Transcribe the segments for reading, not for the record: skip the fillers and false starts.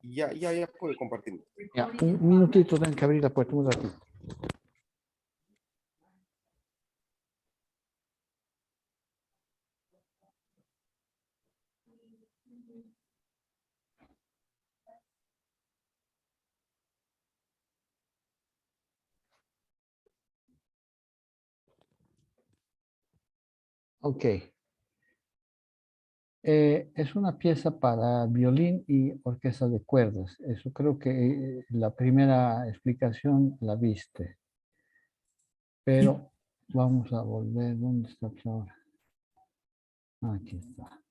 Ya puede compartir. Ya, un minutito, tengo que abrir la puerta, un ratito. Ok. Es una pieza para violín y orquesta de cuerdas. Eso creo que la primera explicación la viste. Pero vamos a volver. ¿Dónde está ahora? Aquí está.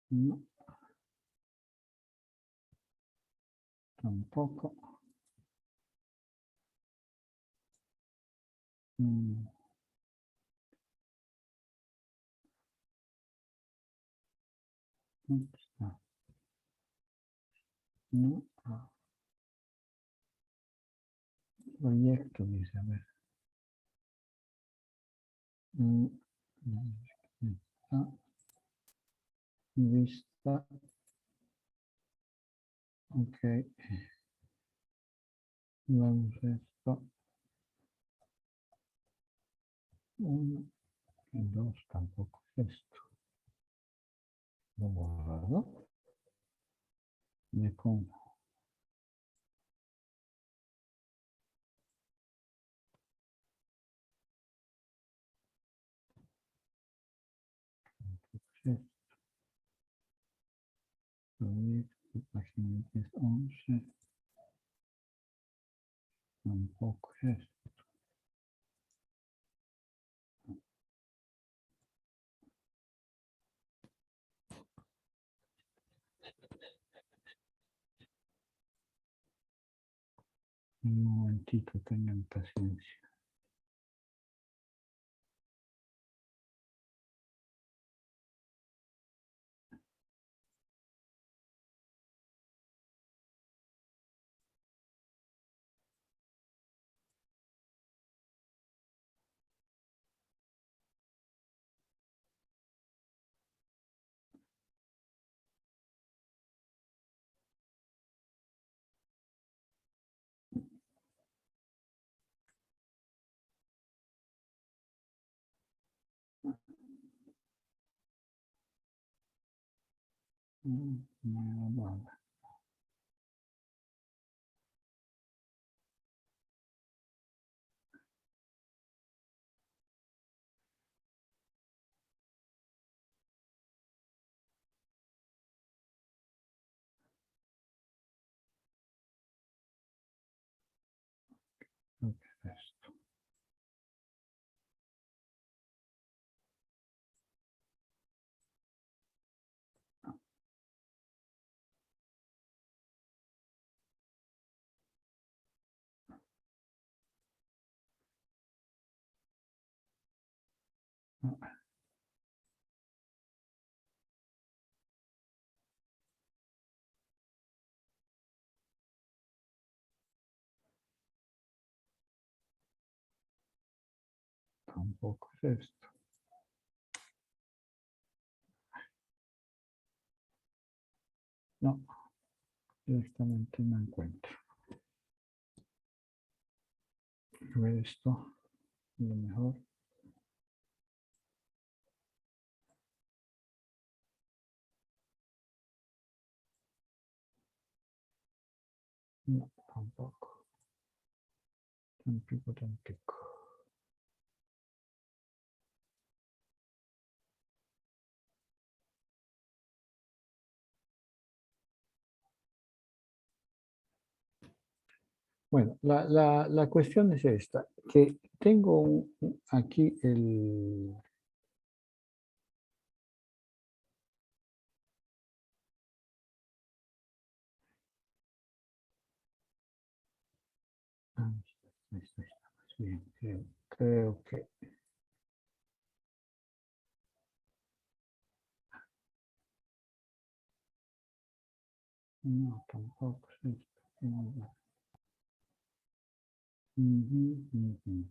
No, tampoco. Mm, ¿Dónde está? No. Proyecto, dice, a ver. Mm, está. Vista. Ok. Vamos a esto. Uno y dos, tampoco es esto. Lo borrado. Me como. Proyecto, página 10, 11. Tampoco es. Un momentito, tengan paciencia. Vale. Creo que es esto. No, tampoco es esto. No, directamente no encuentro. A ver esto, a lo mejor. No, tampoco. Tampoco, tampoco. Bueno, la cuestión es esta, que tengo aquí el... Ah, esto está más bien, creo que... No, tampoco es esto. No. Ujú, ujú.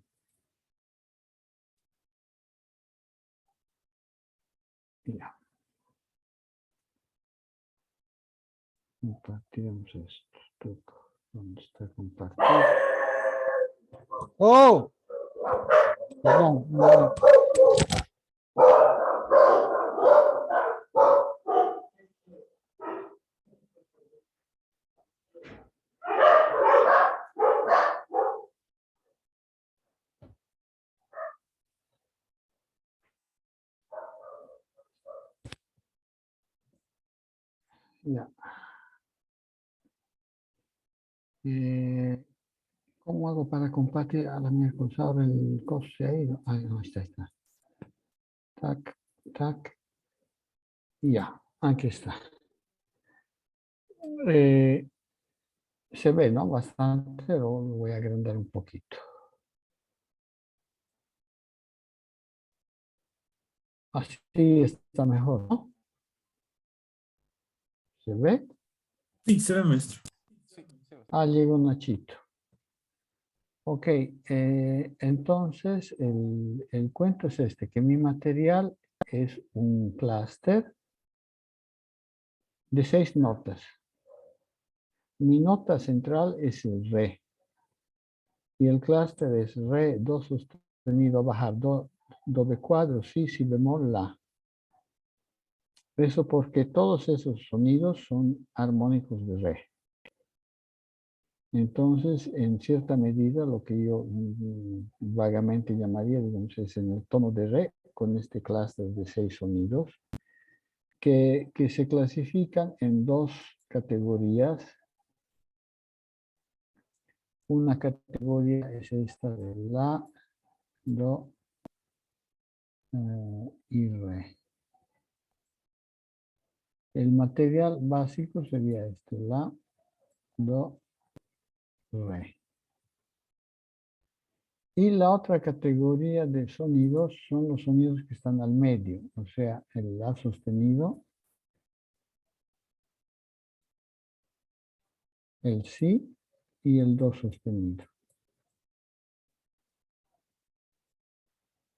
Ya. Compartimos esto. ¿Dónde está compartir? ¡Oh! Perdón, no. Ya. ¿Cómo hago para compartir a la miércoles? Ahora el coso se ha ido. Ah, no, está, está. Tac, tac. Y ya, aquí está. Se ve, ¿no? Bastante, pero lo voy a agrandar un poquito. Así está mejor, ¿no? ¿Se ve? Sí, se ve, maestro. Sí, sí. Ah, llegó Nachito. Ok, entonces el cuento es este, que mi material es un clúster de 6 notas. Mi nota central es el re. Y el clúster es re, do sostenido, bajar, do B4, si bemol, la. Eso porque todos esos sonidos son armónicos de re. Entonces, en cierta medida, lo que yo vagamente llamaría, digamos, es en el tono de re, con este clúster de 6 sonidos, que se clasifican en 2 categorías. Una categoría es esta de la, do y re. El material básico sería este, la, do, re. Y la otra categoría de sonidos son los sonidos que están al medio, o sea, el la sostenido, el si y el do sostenido.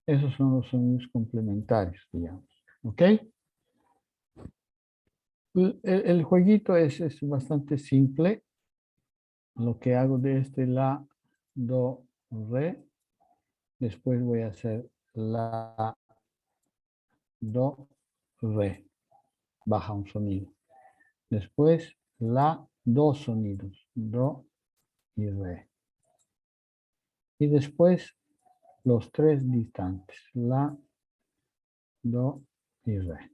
Esos son los sonidos complementarios, digamos. ¿Ok? El jueguito es bastante simple. Lo que hago de este la, do, re. Después voy a hacer la, do, re. Baja un sonido. Después la, dos sonidos. Do y re. Y después los 3 distantes. La, do y re.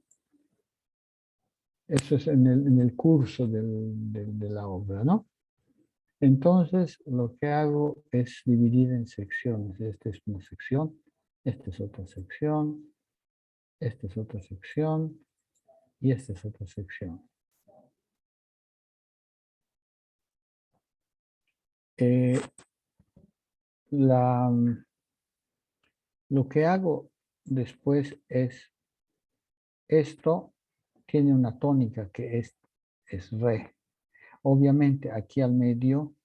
Eso es en el curso de la obra, ¿no? Entonces, lo que hago es dividir en secciones. Esta es una sección, esta es otra sección, esta es otra sección y esta es otra sección. Lo que hago después es, esto tiene una tónica que es re. Obviamente aquí al medio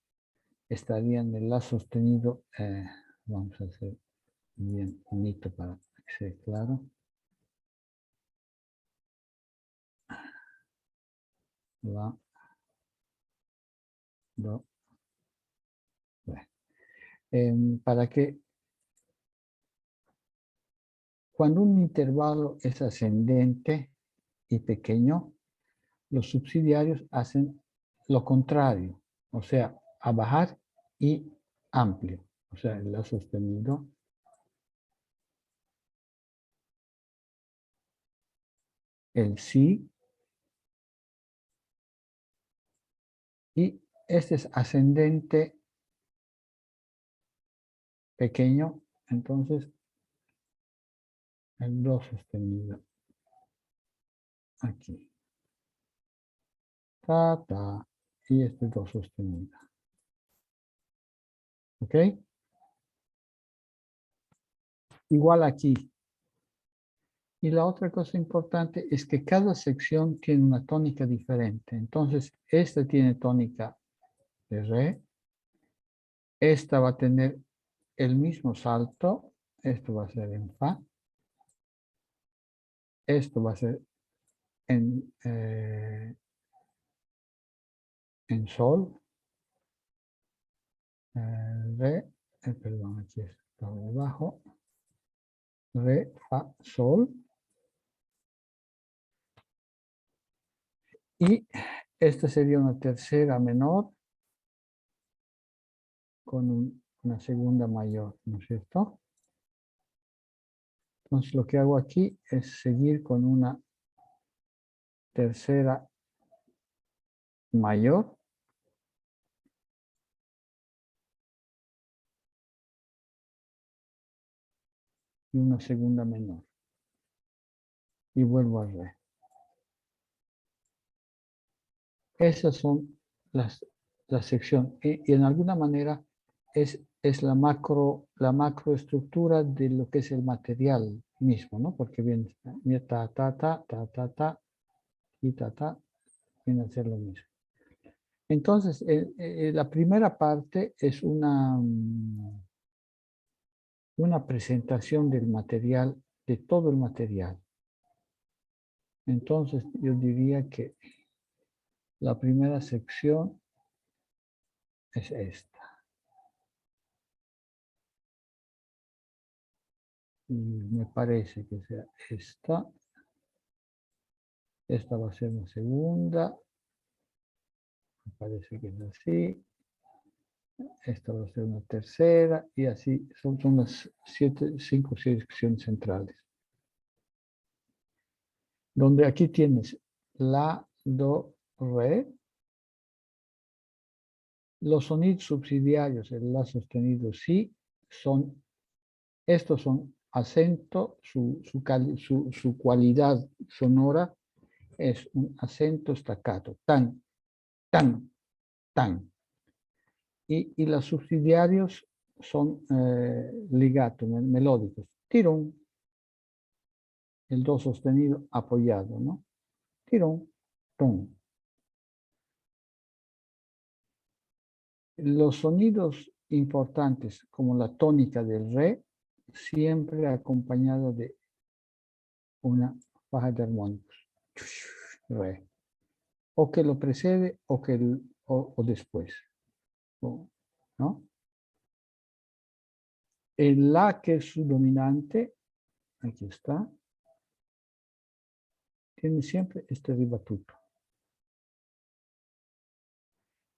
estaría en el la sostenido, vamos a hacer bien bonito para que sea claro. La, do, re. Para que cuando un intervalo es ascendente y pequeño, los subsidiarios hacen lo contrario, o sea, a bajar y amplio, o sea, el la sostenido, el si, y este es ascendente pequeño, entonces el do sostenido aquí. Ta, ta, y este do sostenido. ¿Ok? Igual aquí. Y la otra cosa importante es que cada sección tiene una tónica diferente. Entonces, esta tiene tónica de re. Esta va a tener el mismo salto. Esto va a ser en fa. esto va a ser en sol, re, perdón, aquí está debajo, re, fa, sol, y esta sería una tercera menor con una segunda mayor, ¿no es cierto? Entonces lo que hago aquí es seguir con una tercera mayor y una segunda menor. Y vuelvo al re. Esas son la sección. Y en alguna manera es la macroestructura de lo que es el material mismo, ¿no? Porque viene ta, ta, ta, ta, ta, ta, y ta, ta, viene a ser lo mismo. Entonces, la primera parte es una presentación del material, de todo el material. Entonces, yo diría que la primera sección es esta. Y me parece que sea esta. Esta va a ser la segunda. Me parece que es así. Esta va a ser una tercera. Y así son las 5 secciones centrales. Donde aquí tienes la, do, re. Los sonidos subsidiarios, el la sostenido, sí, estos son acento, su cualidad sonora es un acento staccato, tan, tan, tan. Y los subsidiarios son legato, melódicos, tirón, el do sostenido apoyado, ¿no? Tirón, ton. Los sonidos importantes, como la tónica del re, siempre acompañado de una faja de armónicos. Re. O que lo precede o después. ¿No? El la, que es su dominante, aquí está, tiene siempre este ribatuto.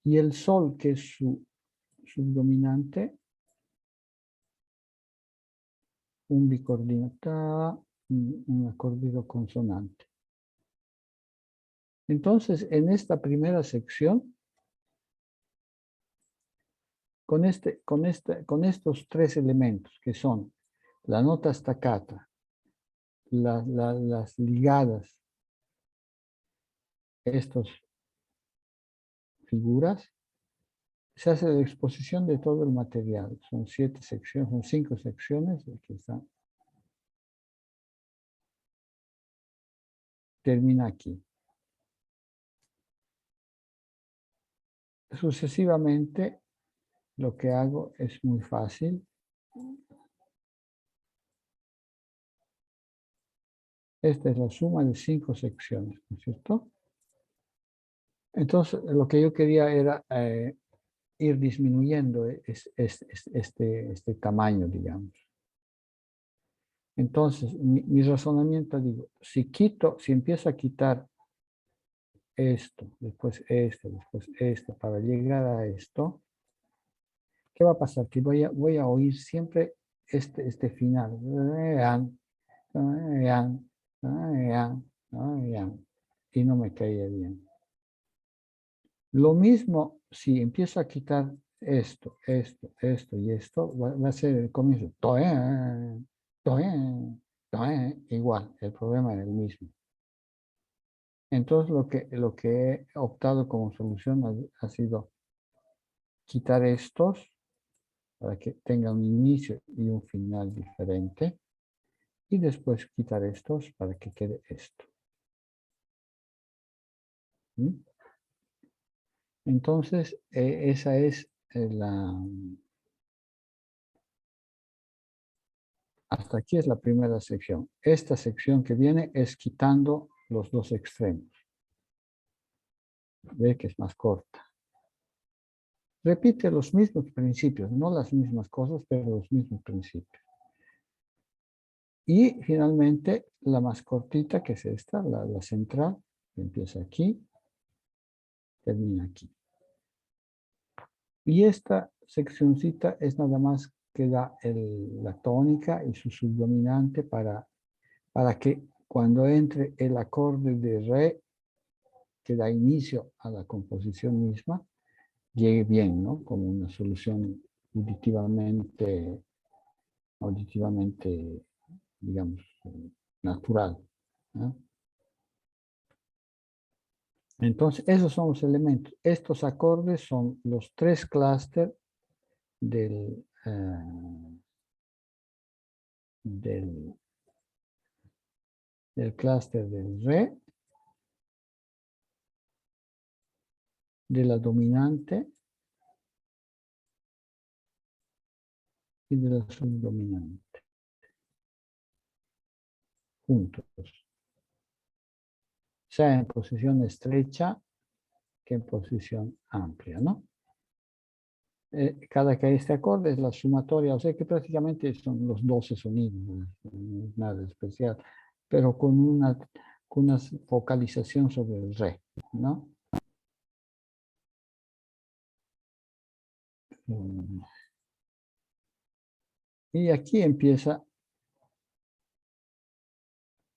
Y el sol, que es su subdominante, un bicordino, un acordido consonante. Entonces, en esta primera sección, con estos tres elementos, que son la nota staccata, las ligadas, estas figuras, se hace la exposición de todo el material. Son 7 secciones, son 5 secciones. Aquí está. Termina aquí. Sucesivamente, lo que hago es muy fácil. Esta es la suma de 5 secciones, ¿no es cierto? Entonces, lo que yo quería era ir disminuyendo este tamaño, digamos. Entonces, mi razonamiento, digo, si empiezo a quitar esto, después esto, para llegar a esto, ¿qué va a pasar? Que voy a oír siempre este final. Y no me caía bien. Lo mismo si empiezo a quitar esto y esto, va a ser el comienzo. Igual, el problema es el mismo. Entonces lo que he optado como solución ha sido quitar estos para que tenga un inicio y un final diferente. Y después quitar estos para que quede esto. ¿Mm? Entonces, esa es Hasta aquí es la primera sección. Esta sección que viene es quitando los dos extremos. Ve que es más corta. Repite los mismos principios, no las mismas cosas, pero los mismos principios. Y finalmente la más cortita, que es esta, la central, que empieza aquí, termina aquí. Y esta seccioncita es nada más que da la tónica y su subdominante para que cuando entre el acorde de re, que da inicio a la composición misma, llegue bien, ¿no? Como una solución auditivamente, digamos, natural, ¿no? Entonces, esos son los elementos. Estos acordes son los tres clústeres del clúster del re, de la dominante y de la subdominante, juntos, sea en posición estrecha que en posición amplia, ¿no? Cada que este acorde es la sumatoria, o sea que prácticamente son los 12 sonidos, nada especial, pero con una focalización sobre el re, ¿no? Y aquí empieza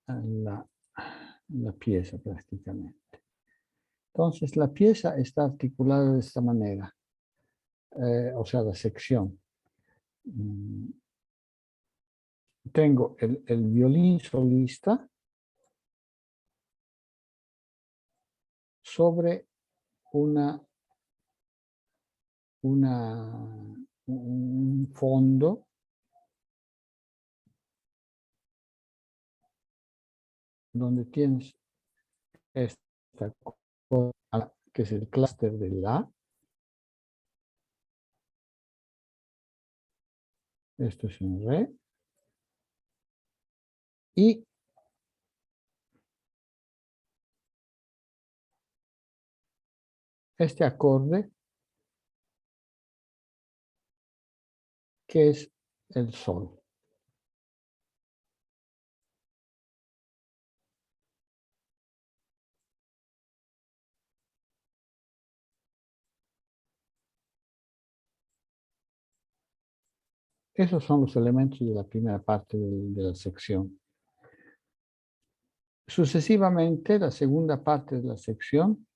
la pieza prácticamente. Entonces la pieza está articulada de esta manera, o sea, la sección. Tengo el violín solista sobre un fondo donde tienes esta cosa que es el clúster de la. Esto es un re. Y este acorde que es el sol. Esos son los elementos de la primera parte de la sección. Sucesivamente, la segunda parte de la sección,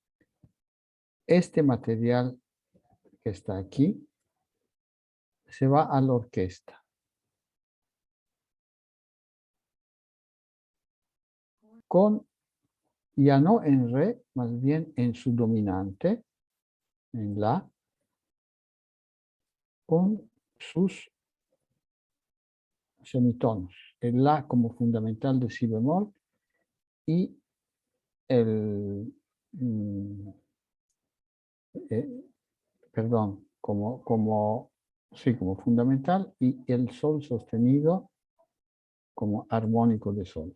este material que está aquí, se va a la orquesta. Ya no en re, más bien en su dominante, en la, con sus semitonos. El la como fundamental de si bemol y el, perdón, como fundamental y el sol sostenido como armónico de sol.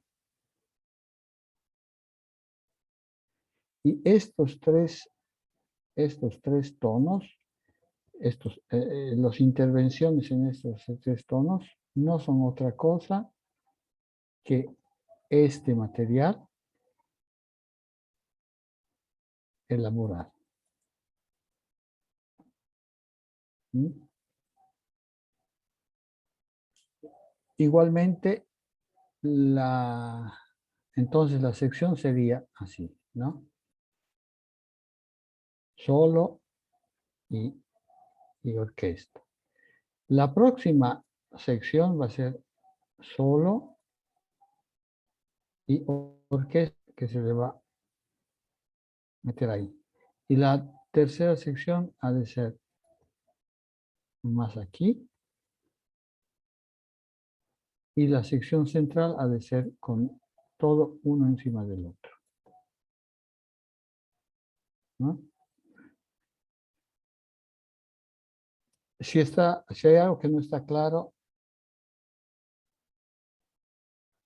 Y estos tres tonos, las intervenciones en estos tres tonos no son otra cosa que este material elaborado. ¿Mm? Igualmente, entonces la sección sería así, ¿no? Solo y orquesta. La próxima sección va a ser solo y orquesta, que se le va a meter ahí. Y la tercera sección ha de ser más aquí. Y la sección central ha de ser con todo uno encima del otro, ¿no? Si hay algo que no está claro,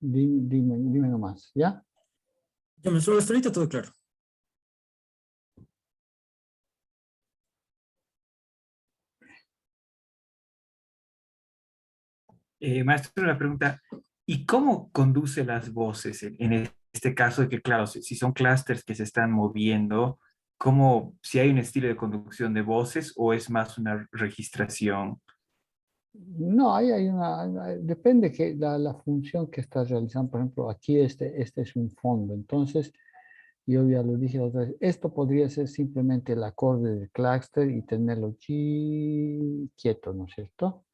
Dime nomás, ¿ya? Ya, maestro, hasta ahorita todo claro. Maestro, la pregunta, ¿y cómo conduce las voces en este caso de que, claro, si son clústeres que se están moviendo, ¿cómo, si hay un estilo de conducción de voces o es más una registración? No, ahí hay depende que la función que estás realizando. Por ejemplo, aquí este es un fondo. Entonces, yo ya lo dije otra vez, esto podría ser simplemente el acorde del clúster y tenerlo quieto, ¿no es cierto?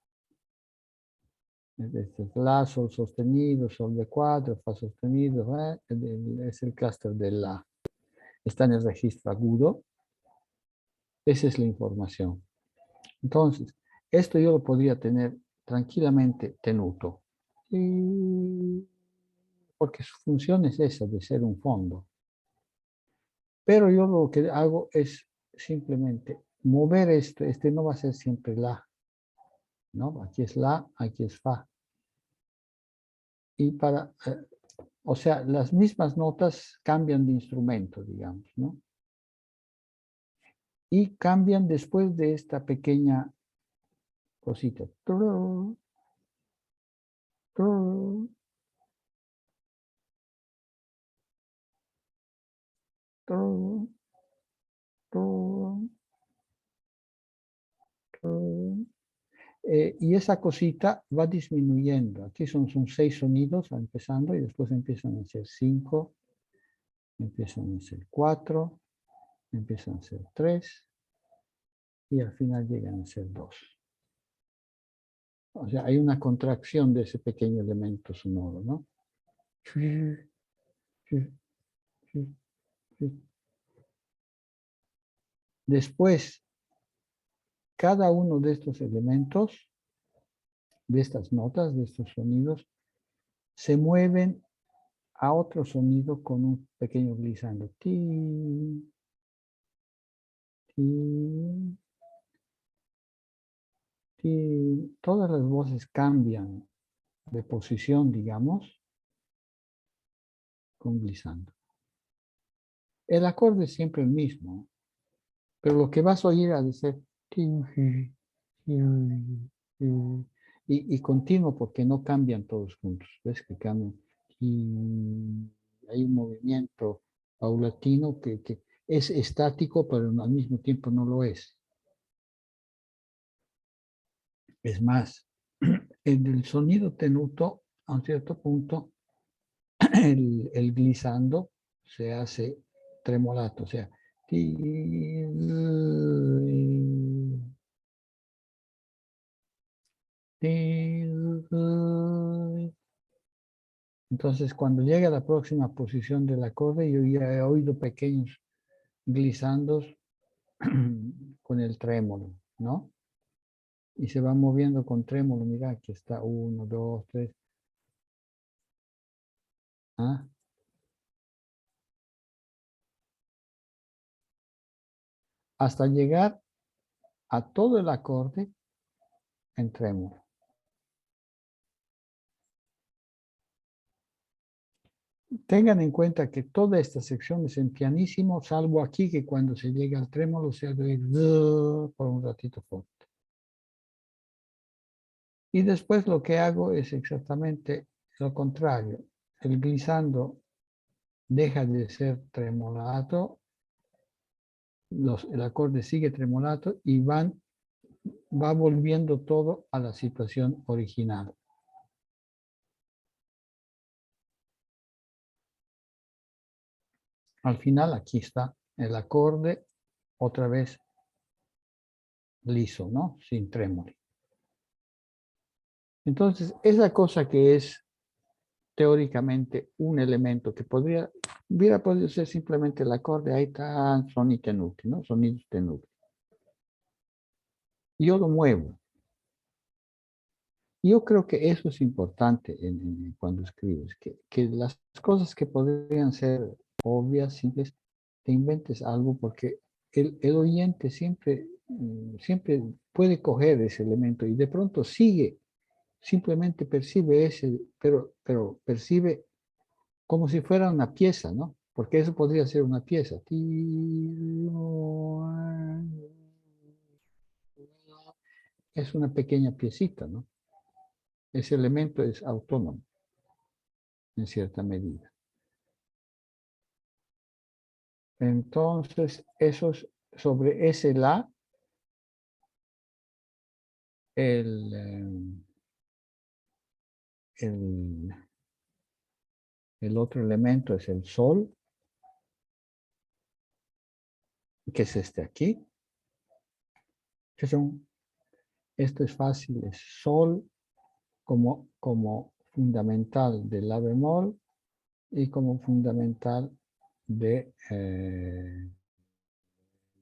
Este es la, sol sostenido, sol de 4, fa sostenido, es el clúster de la. Está en el registro agudo. Esa es la información. Entonces, esto yo lo podría tener tranquilamente tenuto. Porque su función es esa, de ser un fondo. Pero yo lo que hago es simplemente mover esto. Este no va a ser siempre la, ¿no? Aquí es la, aquí es fa. Y o sea, las mismas notas cambian de instrumento, digamos, ¿no? Y cambian después de esta pequeña cosita. Y esa cosita va disminuyendo. Aquí son 6 sonidos empezando y después empiezan a ser 5, empiezan a ser 4, empiezan a ser 3 y al final llegan a ser 2. O sea, hay una contracción de ese pequeño elemento sonoro, ¿no? Después, cada uno de estos elementos, de estas notas, de estos sonidos, se mueven a otro sonido con un pequeño glissando. Ti, ti, ti. Todas las voces cambian de posición, digamos, con glissando. El acorde es siempre el mismo, pero lo que vas a oír ha de ser y continuo porque no cambian todos juntos. ¿Ves que cambian? Y hay un movimiento paulatino que es estático, pero al mismo tiempo no lo es. Es más, en el sonido tenuto, a un cierto punto, el glissando se hace tremolato, o sea, entonces cuando llega a la próxima posición del acorde, yo ya he oído pequeños glissandos con el trémolo, ¿no? Y se va moviendo con trémolo, mira, aquí está 1, 2, 3. ¿Ah? Hasta llegar a todo el acorde en trémolo. Tengan en cuenta que toda esta sección es en pianísimo, salvo aquí que cuando se llega al trémolo se ha de oír por un ratito fuerte. Y después lo que hago es exactamente lo contrario. El glissando deja de ser tremolato, el acorde sigue tremolato y va volviendo todo a la situación original. Al final aquí está el acorde otra vez liso, ¿no? Sin trémolo. Entonces, esa cosa que es teóricamente un elemento que hubiera podido ser simplemente el acorde, ahí está sonido tenuti, ¿no? Sonidos tenuti. Yo lo muevo. Yo creo que eso es importante cuando escribes, que las cosas que podrían ser obvias, simples, te inventes algo porque el oyente siempre puede coger ese elemento y de pronto sigue simplemente percibe ese, pero percibe como si fuera una pieza, ¿no? Porque eso podría ser una pieza. Es una pequeña piecita, ¿no? Ese elemento es autónomo, en cierta medida. Entonces, sobre ese la, el otro elemento es el sol, que es este aquí. Esto es fácil, es sol como fundamental de la bemol y como fundamental de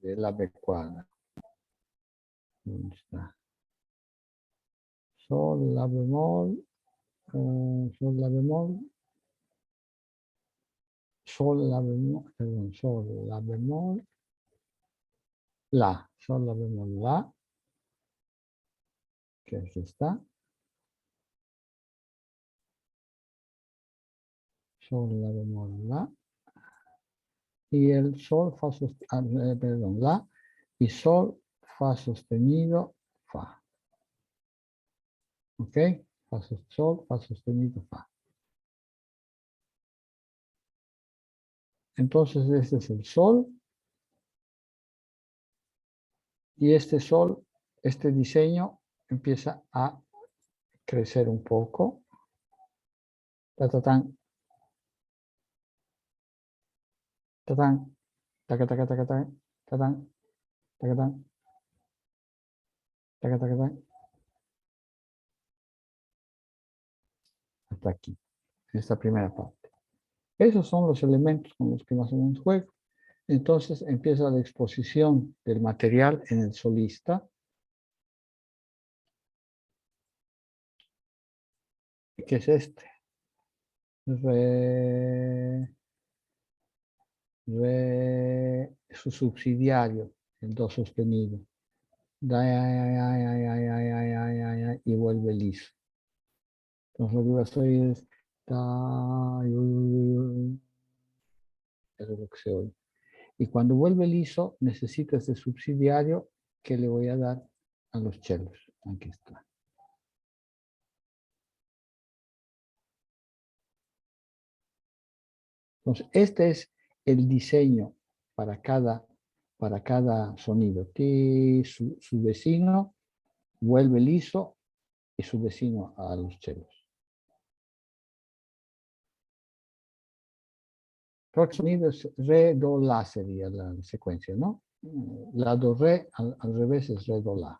la B cuadra. ¿Dónde está? Sol, la bemol, sol, la bemol, sol, la bemol, perdón, sol, la bemol, la, sol, la bemol, la, que aquí está. Sol, la bemol, la. Y el sol, fa sostenido, perdón, la, y sol, fa sostenido, fa. ¿Ok? Sol, fa sostenido, fa. Entonces este es el sol. Y este sol, este diseño empieza a crecer un poco. Tatatán. Tatán. Tacatán. Tatán. Tacatán. Tacatán. Hasta aquí. Esta primera parte. Esos son los elementos con los que más o menos juego. Entonces empieza la exposición del material en el solista. Que es este. Su subsidiario, el do sostenido. Y vuelve liso. Entonces lo que voy a hacer es eso es lo que se oye. Y cuando vuelve liso, necesita este subsidiario que le voy a dar a los chelos. Aquí está. Entonces, este es el diseño para cada sonido. Su vecino vuelve liso y su vecino a los chelos. El sonido es re, do, la sería la secuencia, ¿no? La, do, re, al revés es re, do, la.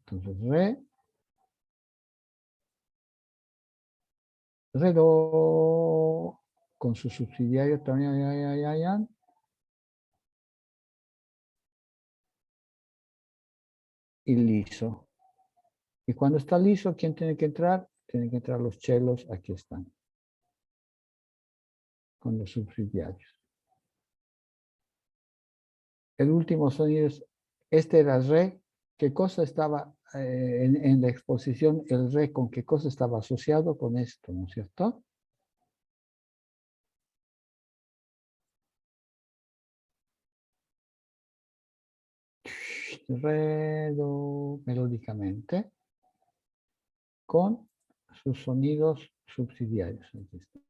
Entonces, re, do, con su subsidiario también, y liso. Y cuando está liso, ¿quién tiene que entrar? Tienen que entrar los chelos, aquí están, con los subsidiarios. El último sonido es, este era re, ¿qué cosa estaba en la exposición? El re, ¿con qué cosa estaba asociado con esto, no es cierto? Re, do, melódicamente, con sus sonidos subsidiarios. Aquí está.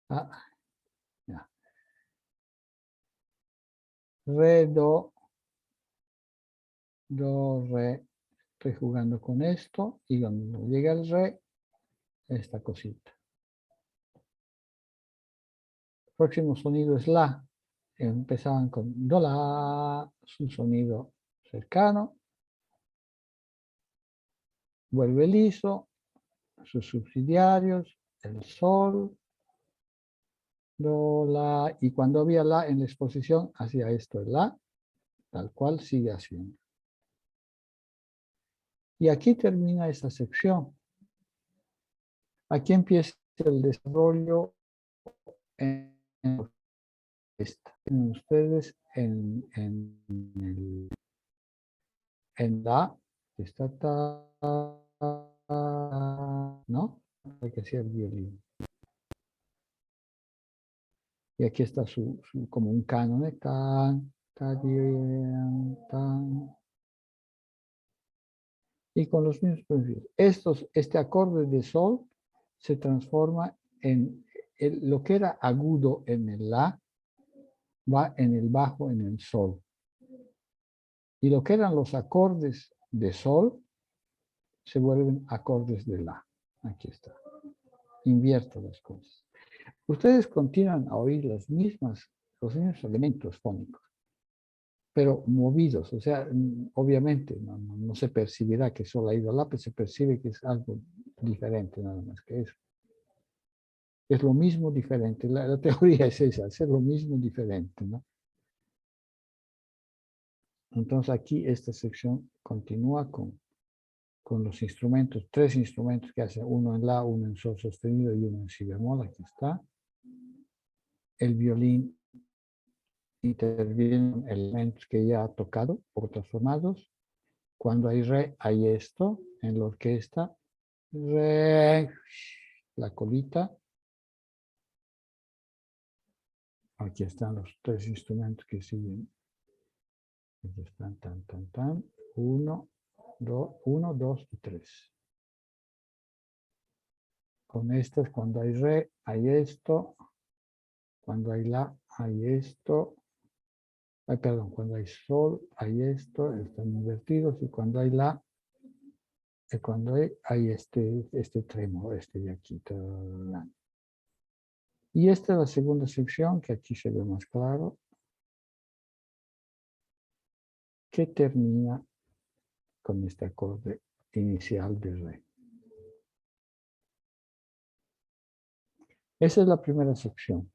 Ah, ya. Re, do, re. Estoy jugando con esto y cuando llega el re, esta cosita. El próximo sonido es la. Empezaban con do, la, su sonido cercano. Vuelve liso, sus subsidiarios, el sol, do, la, y cuando había la en la exposición hacía esto, el la, tal cual sigue haciendo. Y aquí termina esta sección. Aquí empieza el desarrollo en esta. Tienen ustedes en la, que está ¿no? Hay que hacer el violín. Y aquí está como un canon de tan, tan, tan. Y con los mismos principios. Este acorde de sol se transforma en lo que era agudo en el la, va en el bajo en el sol. Y lo que eran los acordes de sol se vuelven acordes de la. Aquí está. Invierto las cosas. Ustedes continúan a oír los mismos elementos fónicos, pero movidos. O sea, obviamente no se percibirá que solo ha ido la, pero se percibe que es algo diferente nada más que eso. Es lo mismo diferente. La teoría es esa, hacer lo mismo diferente, ¿no? Entonces aquí esta sección continúa con los instrumentos, 3 instrumentos que hacen, uno en la, uno en sol sostenido y uno en si bemol. Aquí está. El violín intervienen elementos que ya ha tocado o transformados. Cuando hay re, hay esto en la orquesta. Re, la colita. Aquí están los 3 instrumentos que siguen. Aquí están, tan, tan, tan. 1, 2 y 3. Con estas, cuando hay re, hay esto. Cuando hay la, hay esto. Ay, perdón, cuando hay sol, hay esto, están invertidos. Y cuando hay la, cuando hay este tremo, este de aquí. Tarán. Y esta es la segunda sección, que aquí se ve más claro, que termina con este acorde inicial de re. Esa es la primera sección.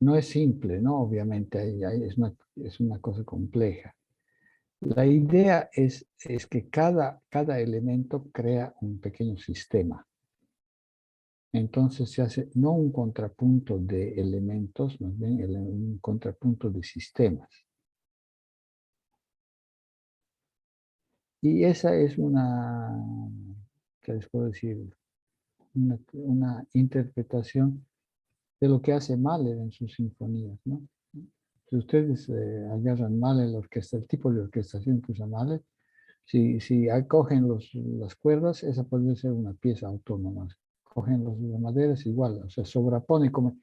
No es simple, ¿no? Obviamente es una cosa compleja. La idea es que cada elemento crea un pequeño sistema. Entonces se hace no un contrapunto de elementos, más bien un contrapunto de sistemas. Y esa es ¿qué les puedo decir? Una interpretación de lo que hace Mahler en sus sinfonías, ¿no? Si ustedes agarran Mahler, el tipo de orquestación que usa Mahler, si acogen las cuerdas, esa puede ser una pieza autónoma. Cogen las maderas igual, o sea, sobrepone como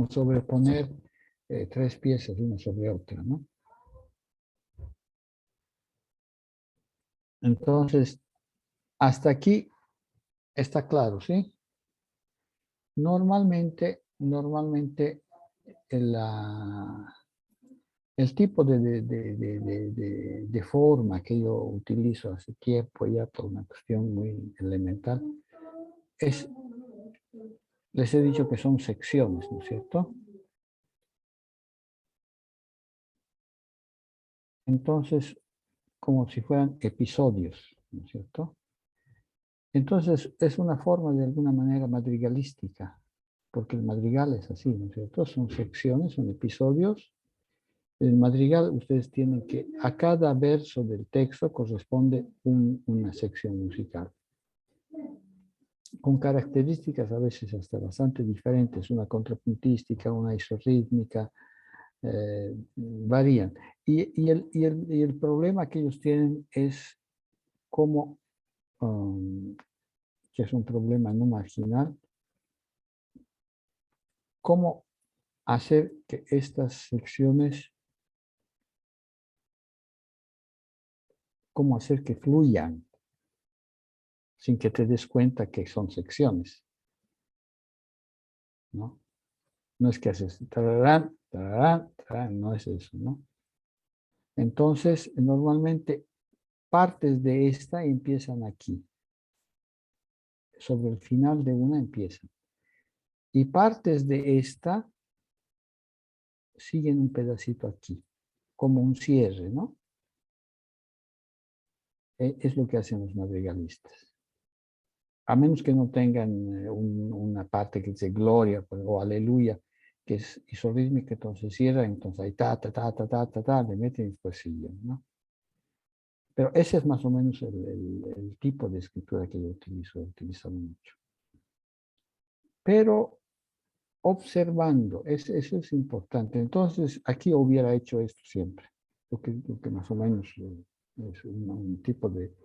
sobreponer 3 piezas una sobre otra, ¿no? Entonces, hasta aquí está claro, ¿sí? Normalmente el tipo de forma que yo utilizo hace tiempo ya por una cuestión muy elemental les he dicho que son secciones, ¿no es cierto? Entonces, como si fueran episodios, ¿no es cierto? Entonces, es una forma de alguna manera madrigalística, porque el madrigal es así, ¿no es cierto? Son secciones, son episodios. El madrigal, ustedes tienen que, a cada verso del texto corresponde una sección musical, con características a veces hasta bastante diferentes, una contrapuntística, una isorrítmica, varían. Y el problema que ellos tienen es cómo, que es un problema no marginal, cómo hacer que estas secciones, cómo hacer que fluyan sin que te des cuenta que son secciones, ¿no? No es que haces tararán, tararán, tararán, no es eso, ¿no? Entonces, normalmente partes de esta empiezan aquí. Sobre el final de una empiezan. Y partes de esta siguen un pedacito aquí, como un cierre, ¿no? Es lo que hacen los madrigalistas. A menos que no tengan una parte que dice gloria o aleluya, que es isorrítmica, entonces cierra, entonces ahí le meten y después siguen, ¿no? Pero ese es más o menos el tipo de escritura que yo utilizo, he utilizado mucho. Pero observando, eso es importante. Entonces, aquí hubiera hecho esto siempre, lo que más o menos es un tipo de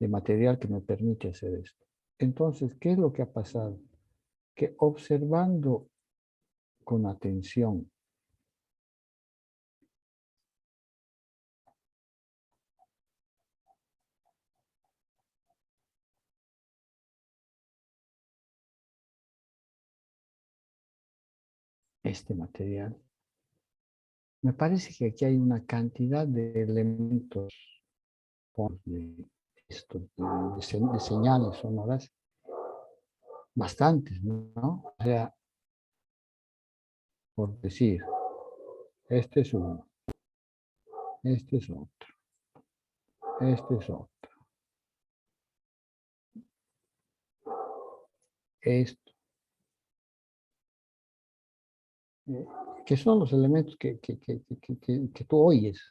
material que me permite hacer esto. Entonces, ¿qué es lo que ha pasado? Que observando con atención este material, me parece que aquí hay una cantidad de elementos de señales sonoras bastantes, ¿no? O sea, por decir, este es uno, este es otro, este es otro, esto, que son los elementos que tú oyes.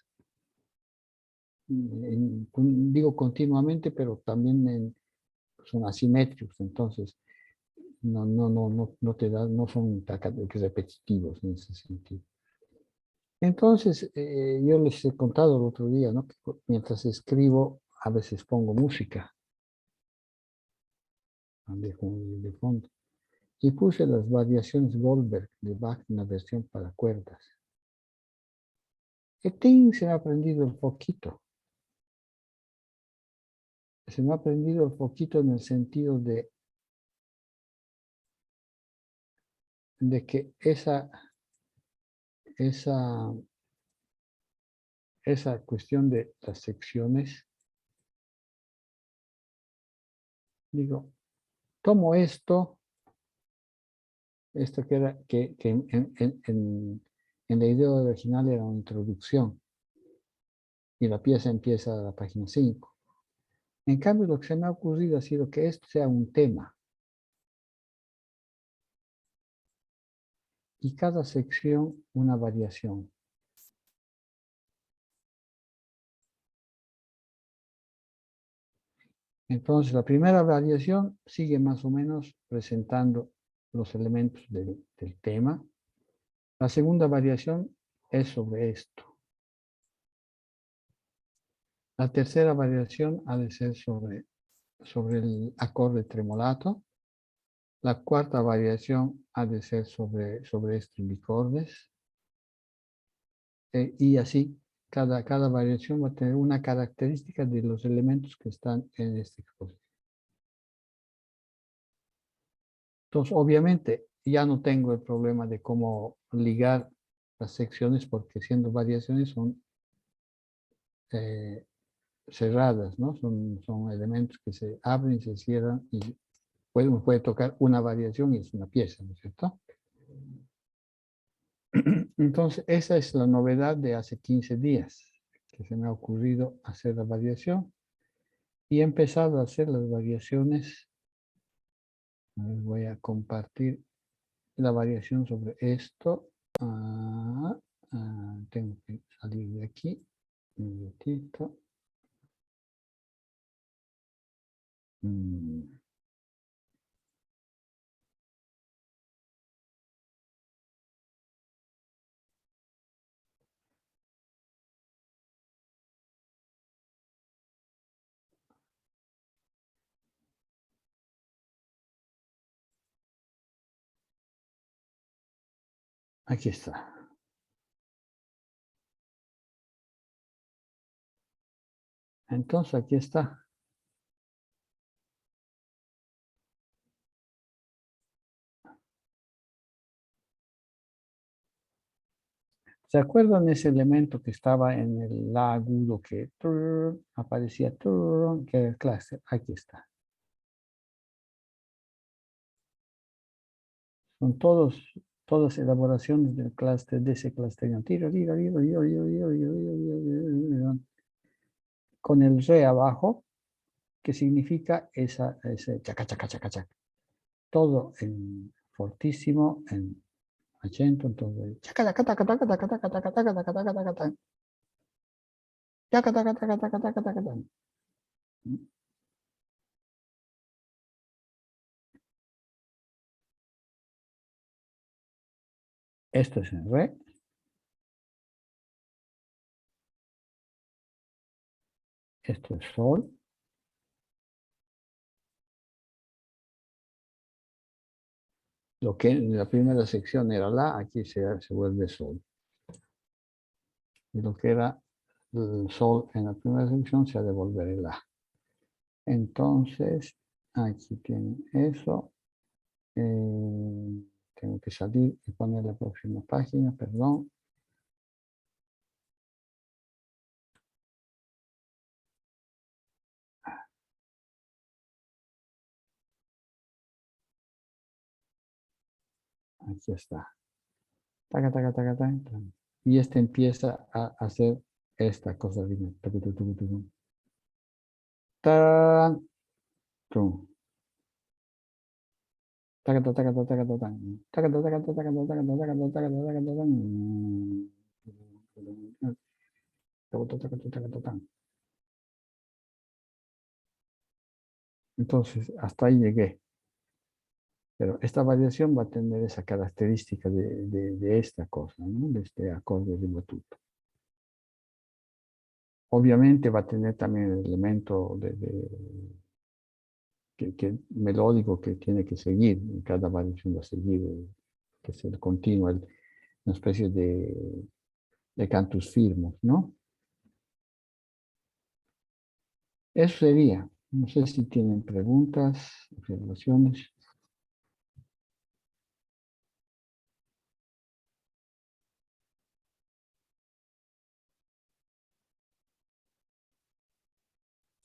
Digo continuamente, pero también son asimétricos, entonces no te da, no son repetitivos en ese sentido. Entonces, yo les he contado el otro día, ¿no? Que mientras escribo, a veces pongo música de fondo. Y puse las variaciones Goldberg de Bach en la versión para cuerdas. Se me ha aprendido el poquito. Se me ha aprendido el poquito en el sentido de que esa cuestión de las secciones, digo, tomo esto que era que en la idea original era una introducción y la pieza empieza a la página 5. En cambio, lo que se me ha ocurrido ha sido que esto sea un tema y cada sección una variación. Entonces, la primera variación sigue más o menos presentando los elementos del tema. La segunda variación es sobre esto. La tercera variación ha de ser sobre el acorde tremolato. La cuarta variación ha de ser sobre estos bicordes. Y así, cada variación va a tener una característica de los elementos que están en esta exposición. Entonces, obviamente, ya no tengo el problema de cómo ligar las secciones, porque siendo variaciones son cerradas, ¿no? Son elementos que se abren y se cierran y uno puede tocar una variación y es una pieza, ¿no es cierto? Entonces, esa es la novedad de hace 15 días, que se me ha ocurrido hacer la variación y he empezado a hacer las variaciones. Voy a compartir la variación sobre esto. Tengo que salir de aquí un minutito. Aquí está. Entonces, aquí está. ¿Se acuerdan ese elemento que estaba en el La agudo que aparecía, que era el clúster? Aquí está. Son todas elaboraciones del clúster, de ese clúster. con el re abajo, que significa ese chaca, chaca, chaca, chaca. Todo en fortísimo, en acento, entonces, chaca, chaca, chaca, chaca, chaca, chaca, chaca, chaca, chaca, chaca, chaca, chaca. Chaca, chaca, chaca, chaca, chaca, chaca, chaca. Esto es en re. Esto es sol. Lo que en la primera sección era la, aquí se vuelve sol. Y lo que era el sol en la primera sección se ha de volver el la. Entonces, aquí tienen eso. Tengo que salir y poner la próxima página, perdón. Aquí está. Taca, taca, taca, taca, taca. Y este empieza a hacer esta cosa. Tan, tum. Taca, taca, taca, taca, taca, taca. Taca, taca, taca, taca, taca, taca, taca, taca, taca, taca, taca, taca, taca. Entonces, hasta ahí llegué. Pero esta variación va a tener esa característica de esta cosa, ¿no? De este acorde de batuto. Obviamente va a tener también el elemento melódico que tiene que seguir, en cada variación va a seguir, que es el continuo, una especie de cantus firmus, ¿no? Eso sería. No sé si tienen preguntas, observaciones.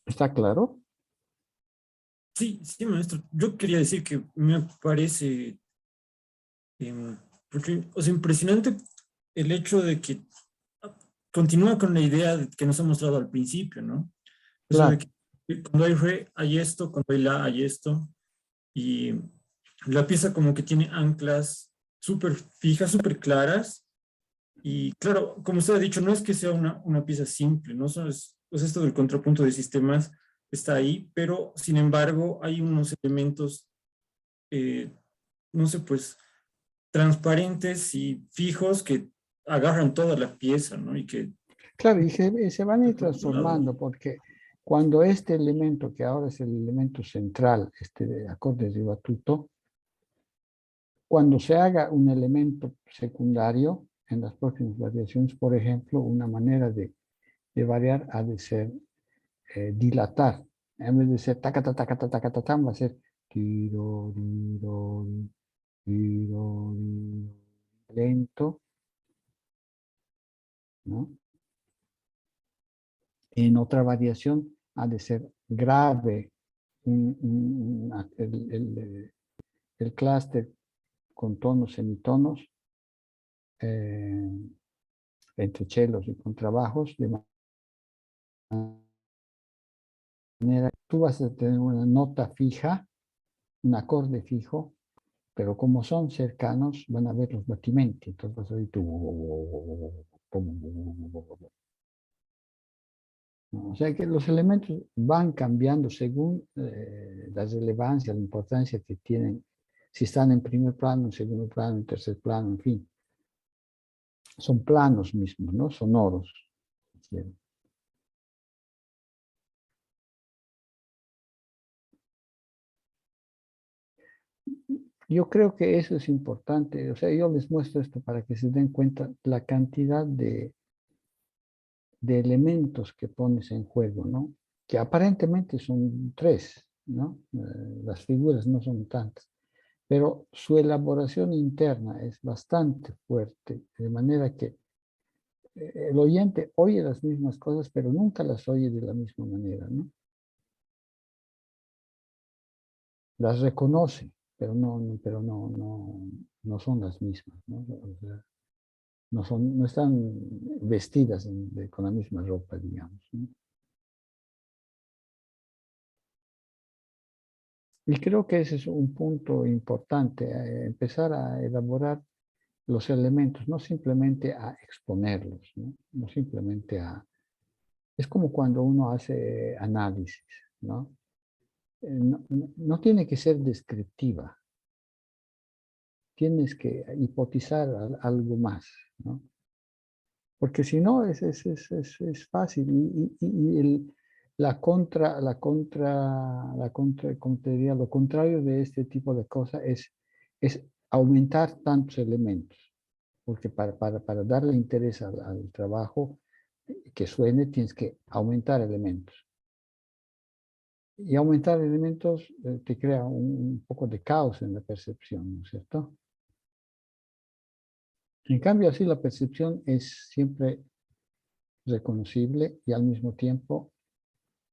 ¿Está claro? Sí, sí, maestro. Yo quería decir que me parece porque, o sea, impresionante el hecho de que continúa con la idea que nos ha mostrado al principio, ¿no? Eso de Claro. que cuando hay re hay esto, cuando hay la hay esto, y la pieza como que tiene anclas súper fijas, súper claras, y claro, como usted ha dicho, no es que sea una pieza simple, ¿no? O sea, esto del contrapunto de sistemas está ahí, pero sin embargo hay unos elementos, eh, no sé, pues transparentes y fijos que agarran toda la pieza, ¿no? Y que Claro, y se van a ir por otro lado. transformando porque cuando este elemento, que ahora es el elemento central, este de acorde de batuto, cuando se haga un elemento secundario en las próximas variaciones, por ejemplo, una manera de variar ha de ser dilatar. En vez de ser tacata, tacata, tacata, tam, va a ser tiro, tiro, tiro, lento, ¿no? En otra variación ha de ser grave, el clúster con tonos, semitonos, eh, entre chelos y contrabajos, de manera que tú vas a tener una nota fija, un acorde fijo, pero como son cercanos, van a ver los batimenti, entonces vas a oír tu... O sea que los elementos van cambiando según la relevancia, la importancia que tienen, si están en primer plano, en segundo plano, en tercer plano, en fin. Son planos mismos, ¿no? Sonoros. Yo creo que eso es importante. O sea, yo les muestro esto para que se den cuenta la cantidad de elementos que pones en juego, ¿no? Que aparentemente son tres, ¿no? Las figuras no son tantas, pero su elaboración interna es bastante fuerte, de manera que el oyente oye las mismas cosas, pero nunca las oye de la misma manera, ¿no? Las reconoce, pero no son las mismas, ¿no? O sea, no están vestidas con la misma ropa, digamos, ¿no? Y creo que ese es un punto importante, empezar a elaborar los elementos, no simplemente a exponerlos, ¿no? No simplemente a... Es como cuando uno hace análisis, ¿no? No tiene que ser descriptiva, tienes que hipotizar algo más, ¿no? Porque si no, es fácil. ¿Cómo te diría? Lo contrario de este tipo de cosas es aumentar tantos elementos. Porque para darle interés al trabajo que suene, tienes que aumentar elementos. Y aumentar elementos te crea un poco de caos en la percepción, ¿no es cierto? En cambio, así la percepción es siempre reconocible y al mismo tiempo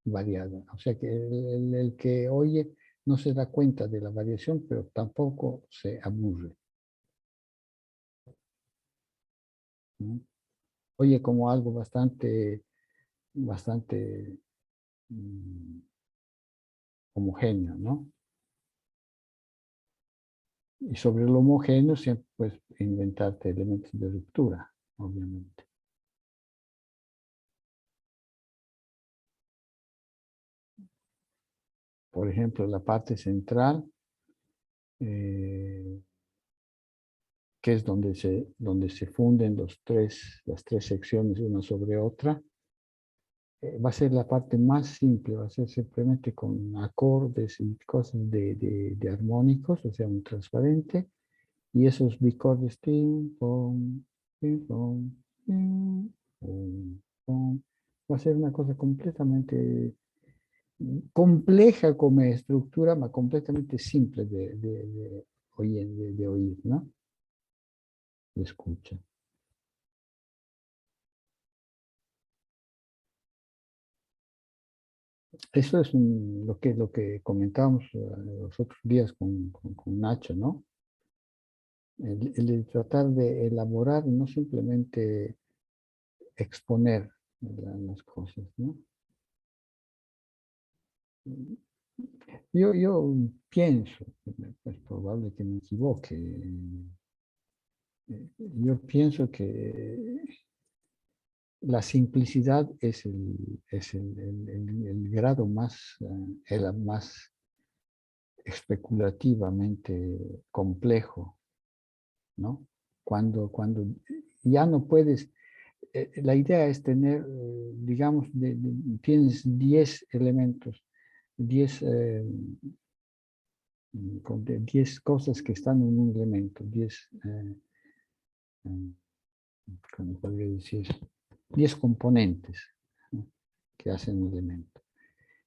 variada. O sea que el que oye no se da cuenta de la variación, pero tampoco se aburre, ¿no? Oye como algo bastante homogéneo, ¿no? Y sobre lo homogéneo siempre puedes inventarte elementos de ruptura, obviamente. Por ejemplo, la parte central, que es donde se funden las tres secciones una sobre otra, va a ser la parte más simple, va a ser simplemente con acordes y cosas de armónicos, o sea, un transparente, y esos bicordes, tim, pom, tim, pom, va a ser una cosa completamente compleja como estructura, pero completamente simple de oír, ¿no? De escucha. Eso es lo que comentábamos los otros días con Nacho, ¿no? El de tratar de elaborar, no simplemente exponer las cosas, ¿no? Yo pienso, es probable que me equivoque, yo pienso que la simplicidad es el grado más, el más especulativamente complejo, ¿no? Cuando ya no puedes, la idea es tener, digamos, tienes 10 elementos, 10 10 cosas que están en un elemento, 10, ¿cómo podría decir? 10 componentes, ¿no? Que hacen un elemento.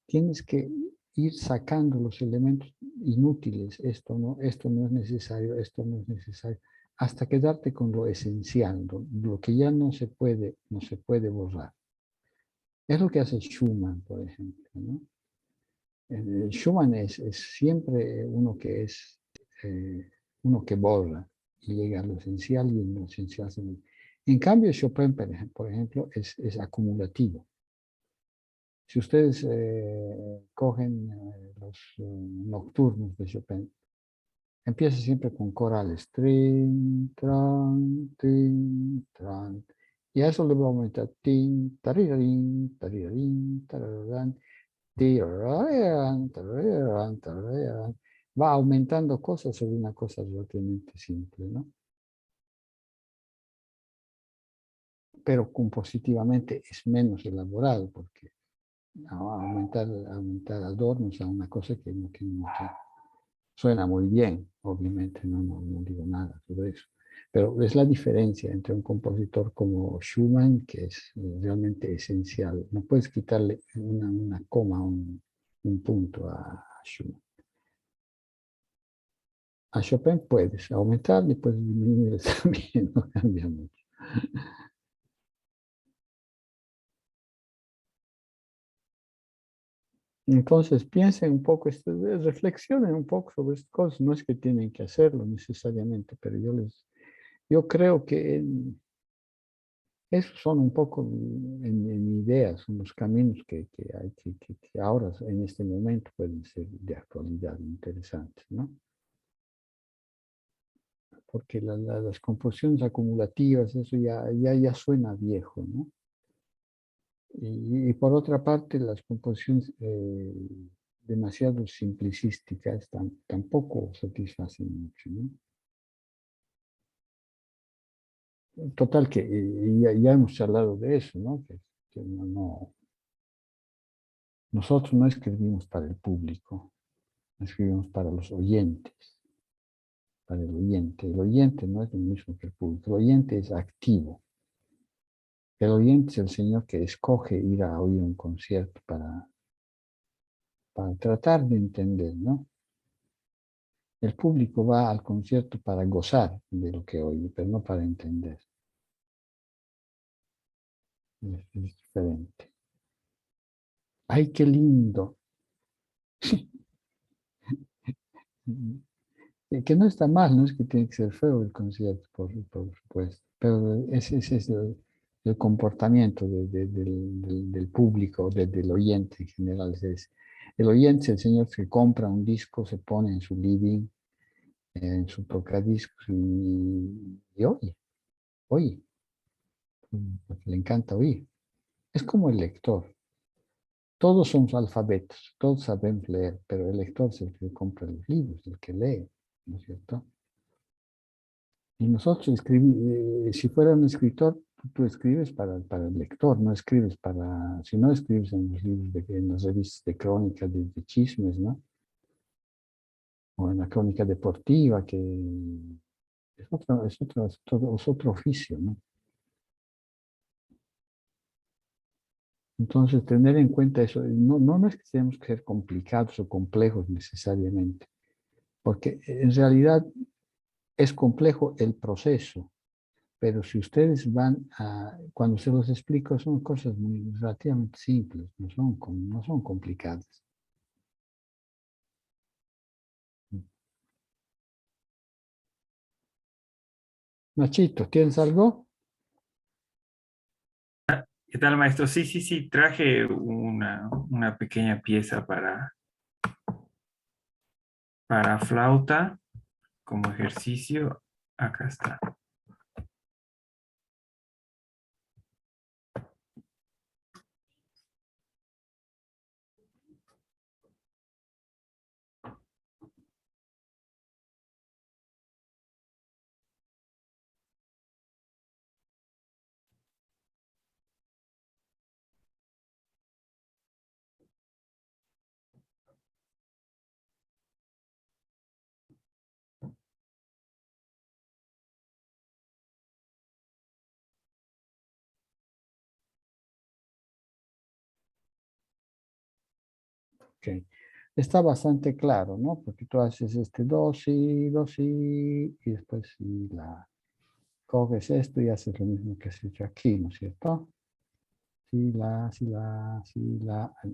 Tienes que ir sacando los elementos inútiles, esto no es necesario, esto no es necesario, hasta quedarte con lo esencial, lo que ya no se puede borrar. Es lo que hace Schumann, por ejemplo, ¿no? Schumann es siempre uno que borra y llega a lo esencial y en lo esencial se... En cambio, Chopin, por ejemplo, es acumulativo. Si ustedes cogen los nocturnos de Chopin, empieza siempre con corales. Trin, tran, tin, tran. Y a eso le va a aumentar. Tin, tarirarín, tarirarín, tarararán, tirararán, tarararán, tarararán. Va aumentando cosas sobre una cosa relativamente simple, ¿no? Pero compositivamente es menos elaborado porque aumentar adornos a una cosa que suena muy bien, obviamente, no digo nada sobre eso. Pero es la diferencia entre un compositor como Schumann, que es realmente esencial. No puedes quitarle una coma, un punto a Schumann. A Chopin puedes aumentarle, puedes disminuirle también, no cambia mucho. Entonces piensen un poco, reflexionen un poco sobre estas cosas. No es que tienen que hacerlo necesariamente, pero yo creo que Esos son un poco en ideas, son los caminos que hay que ahora en este momento pueden ser de actualidad interesantes, ¿no? Porque las composiciones acumulativas, eso ya suena viejo, ¿no? Y por otra parte, las composiciones demasiado simplicísticas tampoco satisfacen mucho, ¿no? Total que ya hemos charlado de eso, ¿no? Que nosotros no escribimos para el público, escribimos para los oyentes, para el oyente. El oyente no es lo mismo que el público, el oyente es activo. El oyente es el señor que escoge ir a oír un concierto para tratar de entender, ¿no? El público va al concierto para gozar de lo que oye, pero no para entender. Es diferente. ¡Ay, qué lindo! Que no está mal, no es que tiene que ser feo el concierto, por supuesto, pero ese es el comportamiento del público, del oyente en general. El oyente es el señor que compra un disco, se pone en su living, en su tocadiscos y oye, porque le encanta oír. Es como el lector. Todos somos alfabetos, todos sabemos leer, pero el lector es el que compra los libros, el que lee, ¿no es cierto? Y nosotros si fuera un escritor, tú escribes para el lector, no escribes si no escribes en los libros, en las revistas de crónicas, de chismes, ¿no? O en la crónica deportiva, que es otro oficio, ¿no? Entonces, tener en cuenta eso, no es que tenemos que ser complicados o complejos necesariamente, porque en realidad es complejo el proceso. Pero si ustedes cuando se los explico, son cosas muy relativamente simples, no son complicadas. Nachito, ¿tienes algo? ¿Qué tal, maestro? Sí, sí, sí, traje una pequeña pieza para flauta como ejercicio. Acá está. Ok. Está bastante claro, ¿no? Porque tú haces do, si, y después si la. Coges esto y haces lo mismo que has hecho aquí, ¿no es cierto? Si, la.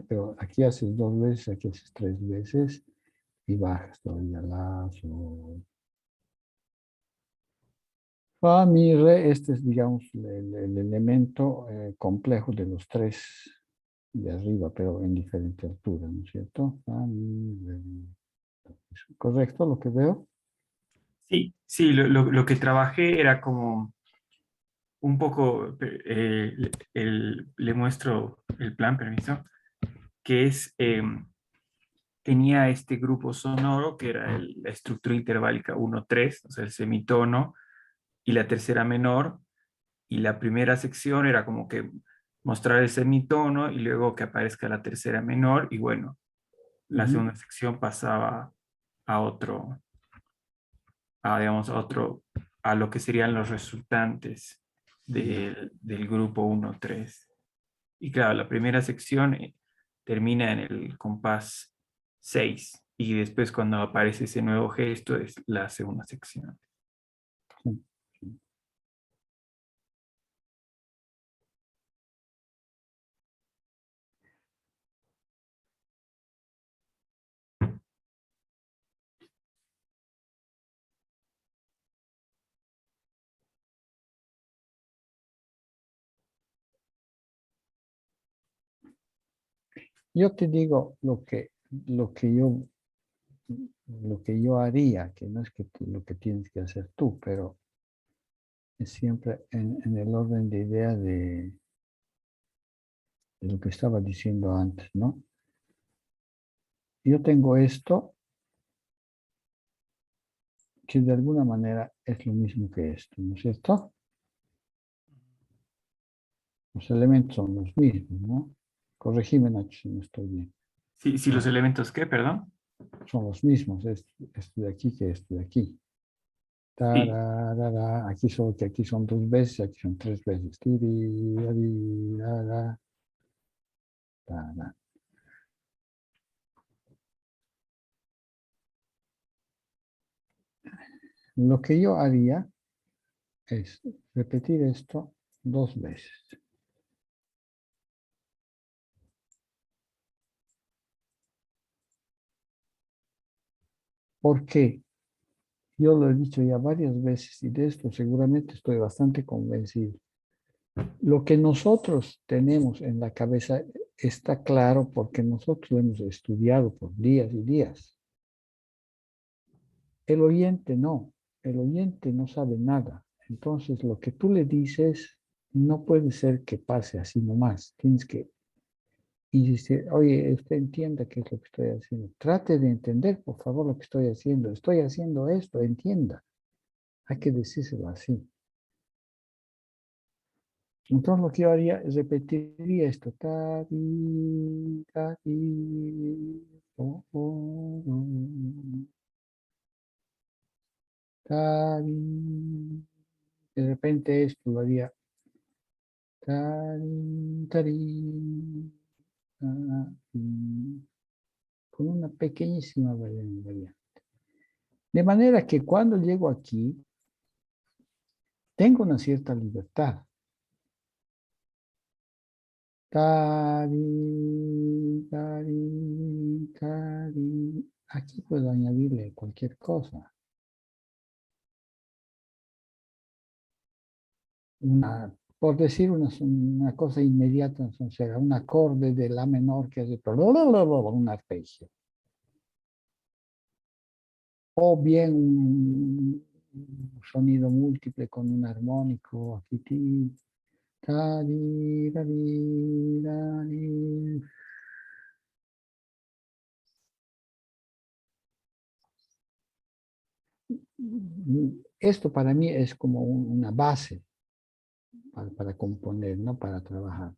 Pero aquí haces 2 veces, aquí haces 3 veces y bajas todavía la, sol. Fa, mi, re, este es, digamos, el elemento complejo de los tres de arriba, pero en diferente altura, ¿no es cierto? Fa, mi, re, mi. ¿Es correcto lo que veo? Sí, sí, lo que trabajé era como un poco, le muestro el plan, permiso, que es, tenía este grupo sonoro que era la estructura interválica 1-3, o sea, el semitono y la tercera menor, y la primera sección era como que mostrar el semitono y luego que aparezca la tercera menor, y bueno, la Ujú. segunda sección pasaba a otro, digamos, a lo que serían los resultantes del grupo 1-3. Y claro, la primera sección termina en el compás 6 y después cuando aparece ese nuevo gesto es la segunda sección. Sí. Yo te digo lo que yo haría, que no es que lo que tienes que hacer tú, pero es siempre en el orden de idea de lo que estaba diciendo antes, ¿no? Yo tengo esto que de alguna manera es lo mismo que esto, ¿no es cierto? Los elementos son los mismos, ¿no? Corregime, Nacho, si no estoy bien. Sí, los elementos, ¿qué? Perdón. Son los mismos, esto de aquí que esto de aquí. Sí. Tararara, aquí solo que aquí son 2 veces, aquí son 3 veces. Tarara. Lo que yo haría es repetir esto 2 veces. ¿Por qué? Yo lo he dicho ya varias veces y de esto seguramente estoy bastante convencido. Lo que nosotros tenemos en la cabeza está claro porque nosotros lo hemos estudiado por días y días. El oyente no, el oyente no sabe nada. Entonces lo que tú le dices no puede ser que pase así nomás. Tienes que insistir, oye, usted entienda qué es lo que estoy haciendo. Trate de entender, por favor, lo que estoy haciendo. Estoy haciendo esto, entienda. Hay que decírselo así. Entonces lo que yo haría es repetiría esto. Tari, tari, oh, oh, oh, tari. De repente esto lo haría. Tari, tari, tari, con una pequeñísima variante. De manera que cuando llego aquí, tengo una cierta libertad. Tari, tari, tari. Aquí puedo añadirle cualquier cosa. Por decir una cosa inmediata, o sea, un acorde de la menor que hace un arpegio. O bien un sonido múltiple con un armónico, aquí, tari, tari, tari. Esto para mí es como una base para componer, no para trabajar.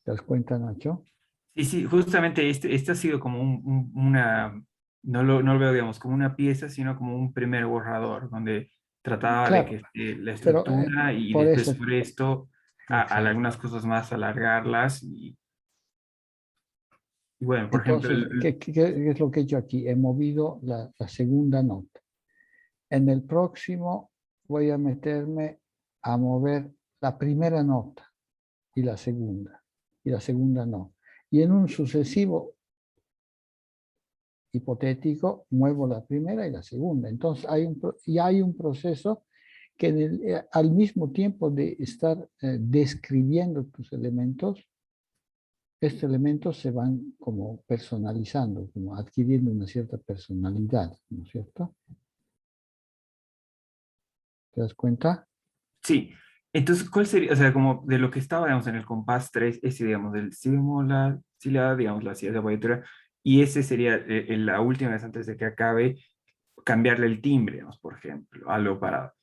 ¿Te das cuenta, Nacho? Sí, justamente este ha sido como una, no lo veo, digamos, como una pieza, sino como un primer borrador, donde trataba de que Claro, la pero estructura y por después eso, sobre esto, a exacto. algunas cosas más, alargarlas. Y bueno, por ejemplo, Entonces, ¿qué es lo que he hecho aquí? He movido la segunda nota. En el próximo voy a meterme a mover la primera nota y la segunda no. Y en un sucesivo hipotético muevo la primera y la segunda. Entonces ya hay un proceso que al mismo tiempo de estar describiendo tus elementos, estos elementos se van como personalizando, como adquiriendo una cierta personalidad, ¿no es cierto? ¿Te das cuenta? sí. Entonces, ¿cuál sería, o sea, como de lo que estaba, digamos, en el compás 3 ese, digamos, del si bemol, la, si la, digamos, la si, la partitura, y ese sería la última vez antes de que acabe, cambiarle el timbre, digamos, por ejemplo, algo para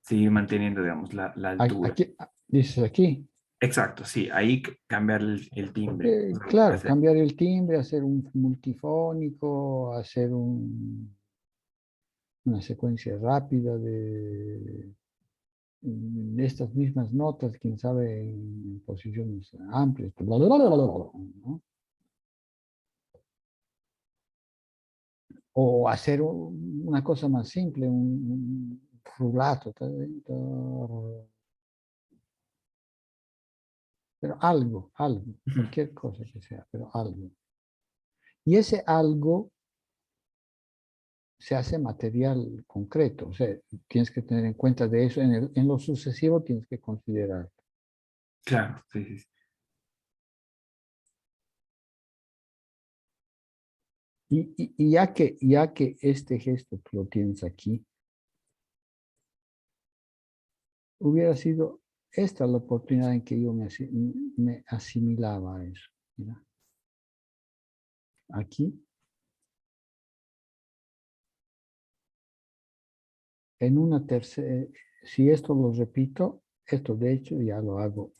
seguir manteniendo, digamos, la altura. Aquí, dices aquí, Exacto, sí, ahí cambiarle el timbre. claro, Hacer- cambiar el timbre, hacer un multifónico, hacer una secuencia rápida de estas mismas notas, quién sabe, en posiciones amplias, ¿no? O hacer una cosa más simple, un rulato, pero algo, Ujú. cualquier cosa que sea, pero algo. Y ese algo se hace material concreto, o sea, tienes que tener en cuenta de eso, en lo sucesivo tienes que considerar. Claro, sí, sí, sí. Y ya que este gesto tú lo tienes aquí, hubiera sido esta la oportunidad en que yo me asimilaba a eso. Mira. Aquí, en una tercera, si esto lo repito, esto de hecho ya lo hago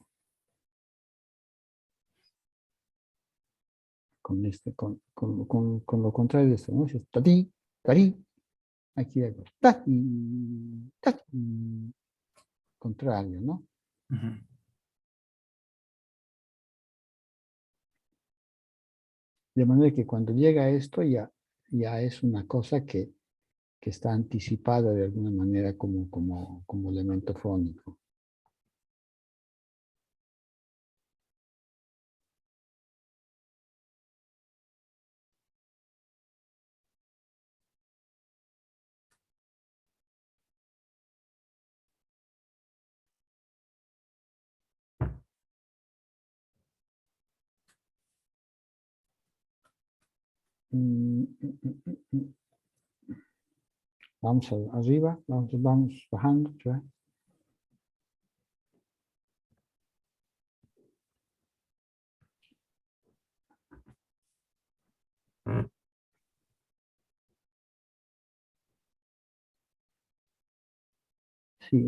con lo contrario de esto, ¿no? Es tati, tari, aquí hago tati, tati, contrario, ¿no? Ujú. De manera que cuando llega esto ya es una cosa que está anticipada de alguna manera como elemento fónico. Vamos arriba, vamos bajando. ¿Ya? Sí,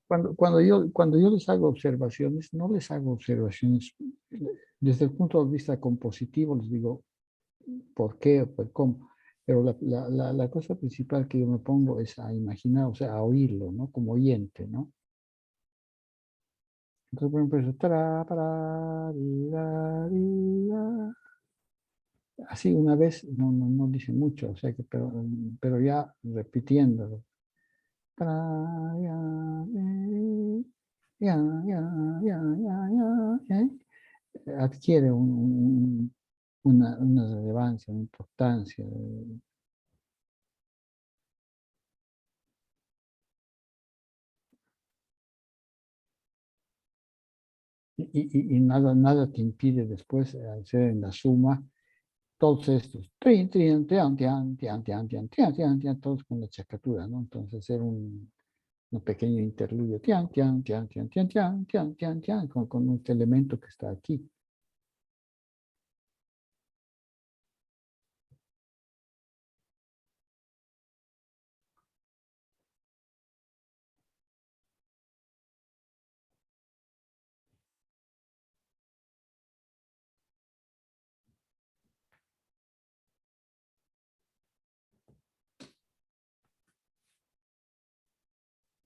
cuando yo les hago observaciones, no les hago observaciones desde el punto de vista compositivo, les digo por qué o por cómo, pero la cosa principal que yo me pongo es a imaginar, o sea, a oírlo, ¿no? Como oyente, ¿no? Entonces, por ejemplo, eso, tará, pará, di, da, di, da. Así una vez no dice mucho, o sea que, pero ya repitiéndolo. Tará, ya, ya, ya, ya, ya, ya, adquiere una relevancia, una importancia. Y nada te impide después, hacer en la suma, todos estos, trin, trin, tian, tian, tian, tian, tian, tian, tian, tian, todos con la chacatura, ¿no? Entonces hacer un pequeño interludio, tian, tian, tian, tian, tian, tian, tian, tian, tian, con este elemento que está aquí.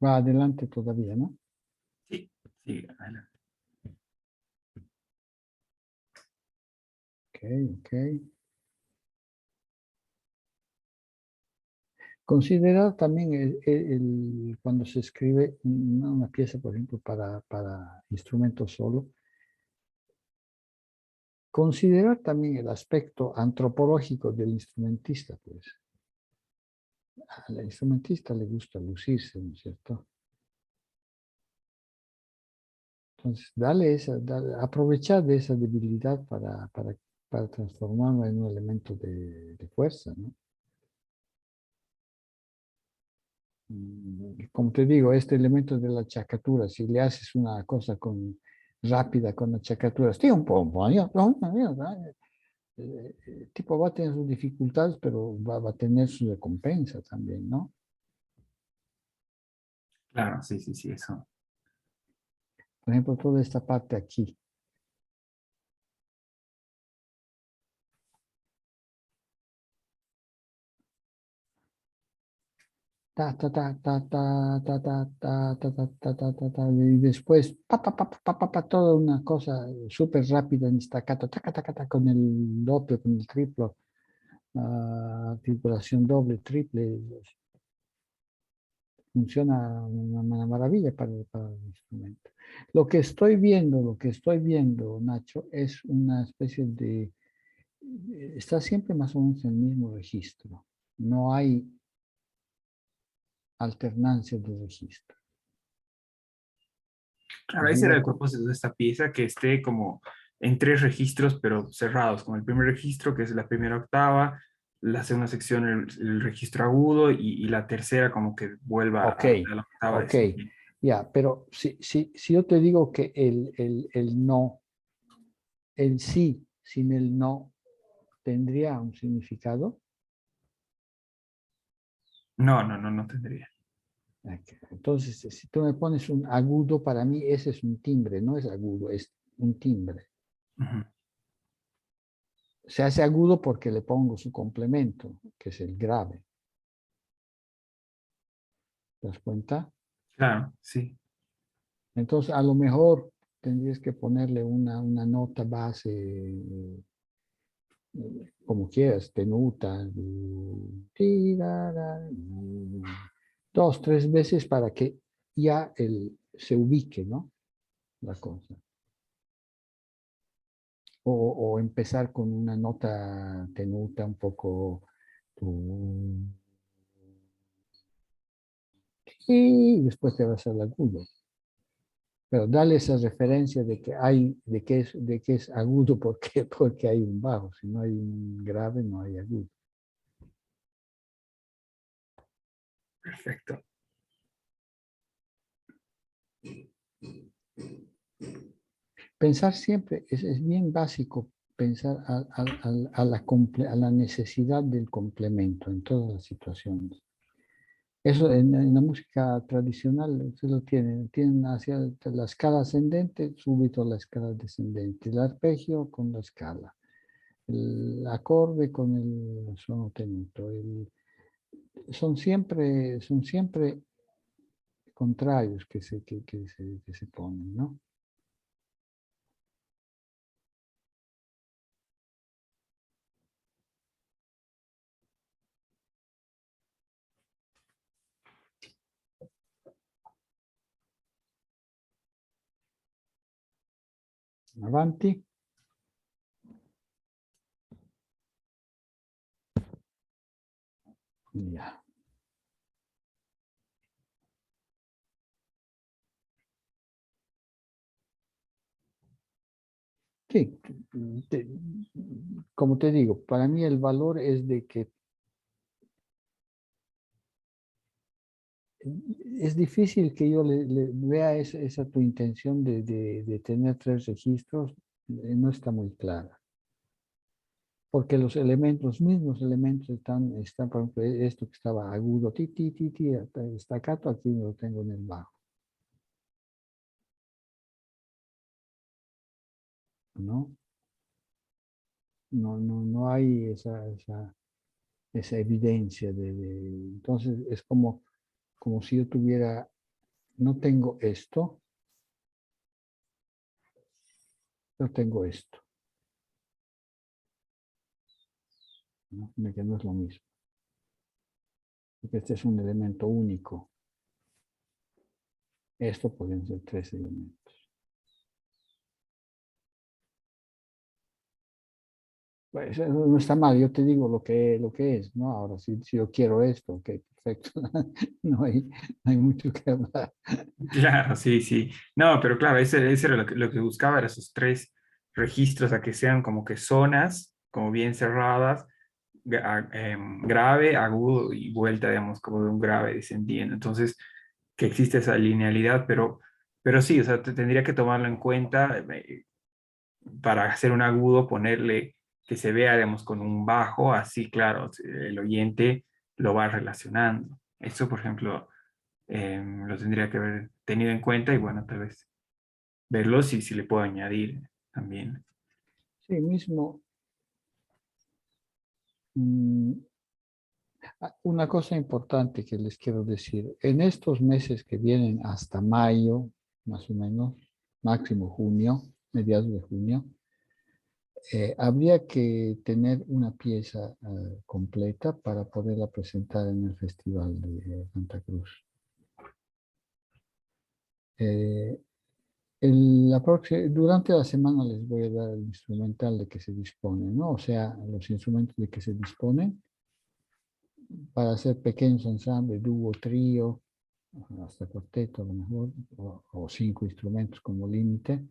Va adelante todavía, ¿no? Sí, sí, adelante. Ok, ok. Considerar también cuando se escribe una pieza, por ejemplo, para instrumento solo, considerar también el aspecto antropológico del instrumentista, pues. Al instrumentista le gusta lucirse, ¿no es cierto? Entonces, aprovechar de esa debilidad para transformarlo en un elemento de fuerza, ¿no? Como te digo, este elemento de la chacatura, si le haces una cosa rápida con la chacatura, el tipo va a tener sus dificultades, pero va a tener su recompensa también, ¿no? Claro, sí, sí, sí, eso. Por ejemplo, toda esta parte aquí. Ta, ta, ta, ta, ta, ta, ta, ta, ta, ta, ta, ta, ta, ta, y después, toda una cosa súper rápida en staccato, taca, taca, taca, con el doble, con el triplo, articulación doble, triple, funciona una maravilla para el instrumento. Lo que estoy viendo, Nacho, es una especie está siempre más o menos en el mismo registro. No hay alternancia de registro. Claro, ese era Arriba, el propósito de esta pieza, que esté como en 3 registros, pero cerrados, como el primer registro, que es la primera octava, la segunda sección, el registro agudo, y la tercera como que vuelva Ok, a la octava ok. descendiente. Ya, pero si yo te digo que el no, el sí sin el no, ¿tendría un significado? No tendría. Ok. Entonces, si tú me pones un agudo, para mí ese es un timbre, no es agudo, es un timbre. Ujú. Se hace agudo porque le pongo su complemento, que es el grave. ¿Te das cuenta? Claro, sí. Entonces, a lo mejor tendrías que ponerle una nota base, como quieras, tenuta, dos, tres veces para que ya se ubique, ¿no? La cosa. O empezar con una nota tenuta un poco, y después te vas al agudo. Pero dale esa referencia de que hay, de que es agudo porque, porque hay un bajo. Si no hay un grave, no hay agudo. Perfecto. Pensar siempre, es bien básico pensar a la necesidad del complemento en todas las situaciones. Eso en la música tradicional se lo tienen hacia la escala ascendente, súbito la escala descendente, el arpegio con la escala, el acorde con el suono tenuto. Son siempre contrarios que se ponen, ¿no? Avanti. Ya. Sí, te- como te digo, para mí el valor es de que es difícil que yo le vea esa tu intención de tener 3 registros, no está muy clara. Porque los elementos, los mismos elementos están, por ejemplo, esto que estaba agudo, ti, ti, ti, ti, staccato, aquí lo tengo en el bajo, ¿no? No hay esa evidencia entonces es como si yo tuviera, no tengo esto, yo tengo esto, ¿no? Que no es lo mismo, porque este es un elemento único. Esto pueden ser 3 elementos. Pues no está mal, yo te digo lo que es, ¿no? Ahora, si yo quiero esto, ok, perfecto. No hay mucho que hablar. Claro, sí, sí. No, pero claro, ese era lo que buscaba, era esos 3 registros a que sean como que zonas, como bien cerradas, grave, agudo y vuelta, digamos, como de un grave descendiendo. Entonces, que existe esa linealidad, pero sí, o sea, tendría que tomarlo en cuenta para hacer un agudo, ponerle que se vea, digamos, con un bajo, así, claro, el oyente lo va relacionando. Eso, por ejemplo, lo tendría que haber tenido en cuenta y bueno, tal vez verlo si le puedo añadir también. Sí, mismo. mm, Una cosa importante que les quiero decir, en estos meses que vienen hasta mayo, más o menos, máximo junio, mediados de junio, habría que tener una pieza completa para poderla presentar en el Festival de Santa Cruz. Eh, durante la semana les voy a dar el instrumental de que se dispone, ¿no? O sea, los instrumentos de que se disponen para hacer pequeños ensambles, dúo, trío, hasta cuarteto a lo mejor, o 5 instrumentos como límite.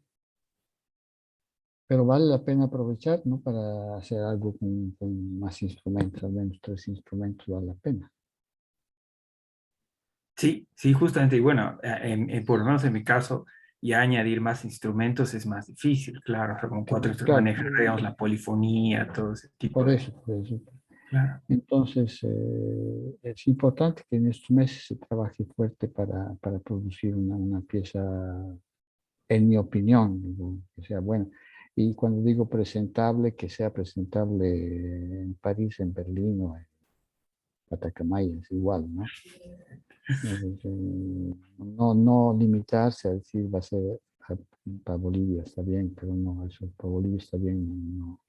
Pero vale la pena aprovechar, ¿no? Para hacer algo con más instrumentos, al menos 3 instrumentos vale la pena. Sí, sí, justamente, y bueno, por lo menos en mi caso, ya añadir más instrumentos es más difícil, claro, o sea, como cuatro instrumentos, Claro, manejar, digamos, la polifonía, todo ese tipo por de... eso, por eso. Claro, Entonces, es importante que en estos meses se trabaje fuerte para producir una pieza, en mi opinión, digo, que sea buena. Y cuando digo presentable, que sea presentable en París, en Berlín o en Patacamaya, es igual, ¿no? No limitarse a decir va a ser para Bolivia está bien, pero no, eso para Bolivia está bien, no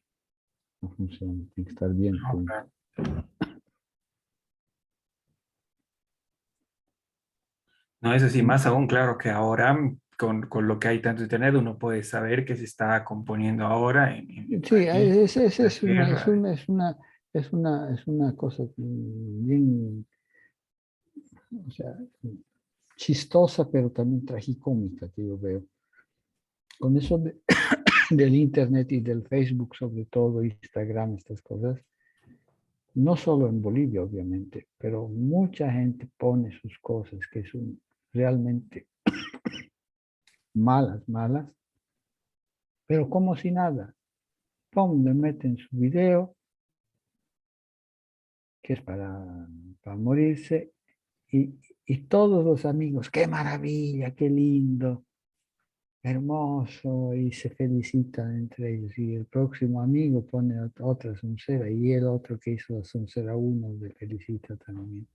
funciona, tiene que estar bien, no, punto. claro. No, eso sí, Mm, más aún, claro, que ahora con lo que hay tanto internet, uno puede saber qué se está componiendo ahora en sí, París, es la tierra. es una cosa bien, o sea, chistosa, pero también tragicómica que yo veo. Con eso del internet y del Facebook, sobre todo, Instagram, estas cosas, no solo en Bolivia, obviamente, pero mucha gente pone sus cosas que son realmente malas, malas, pero como si nada. Pum, le meten su video, que es para morirse, y todos los amigos, qué maravilla, qué lindo, hermoso, y se felicitan entre ellos. Y el próximo amigo pone otra soncera, y el otro que hizo la soncera uno le felicita también.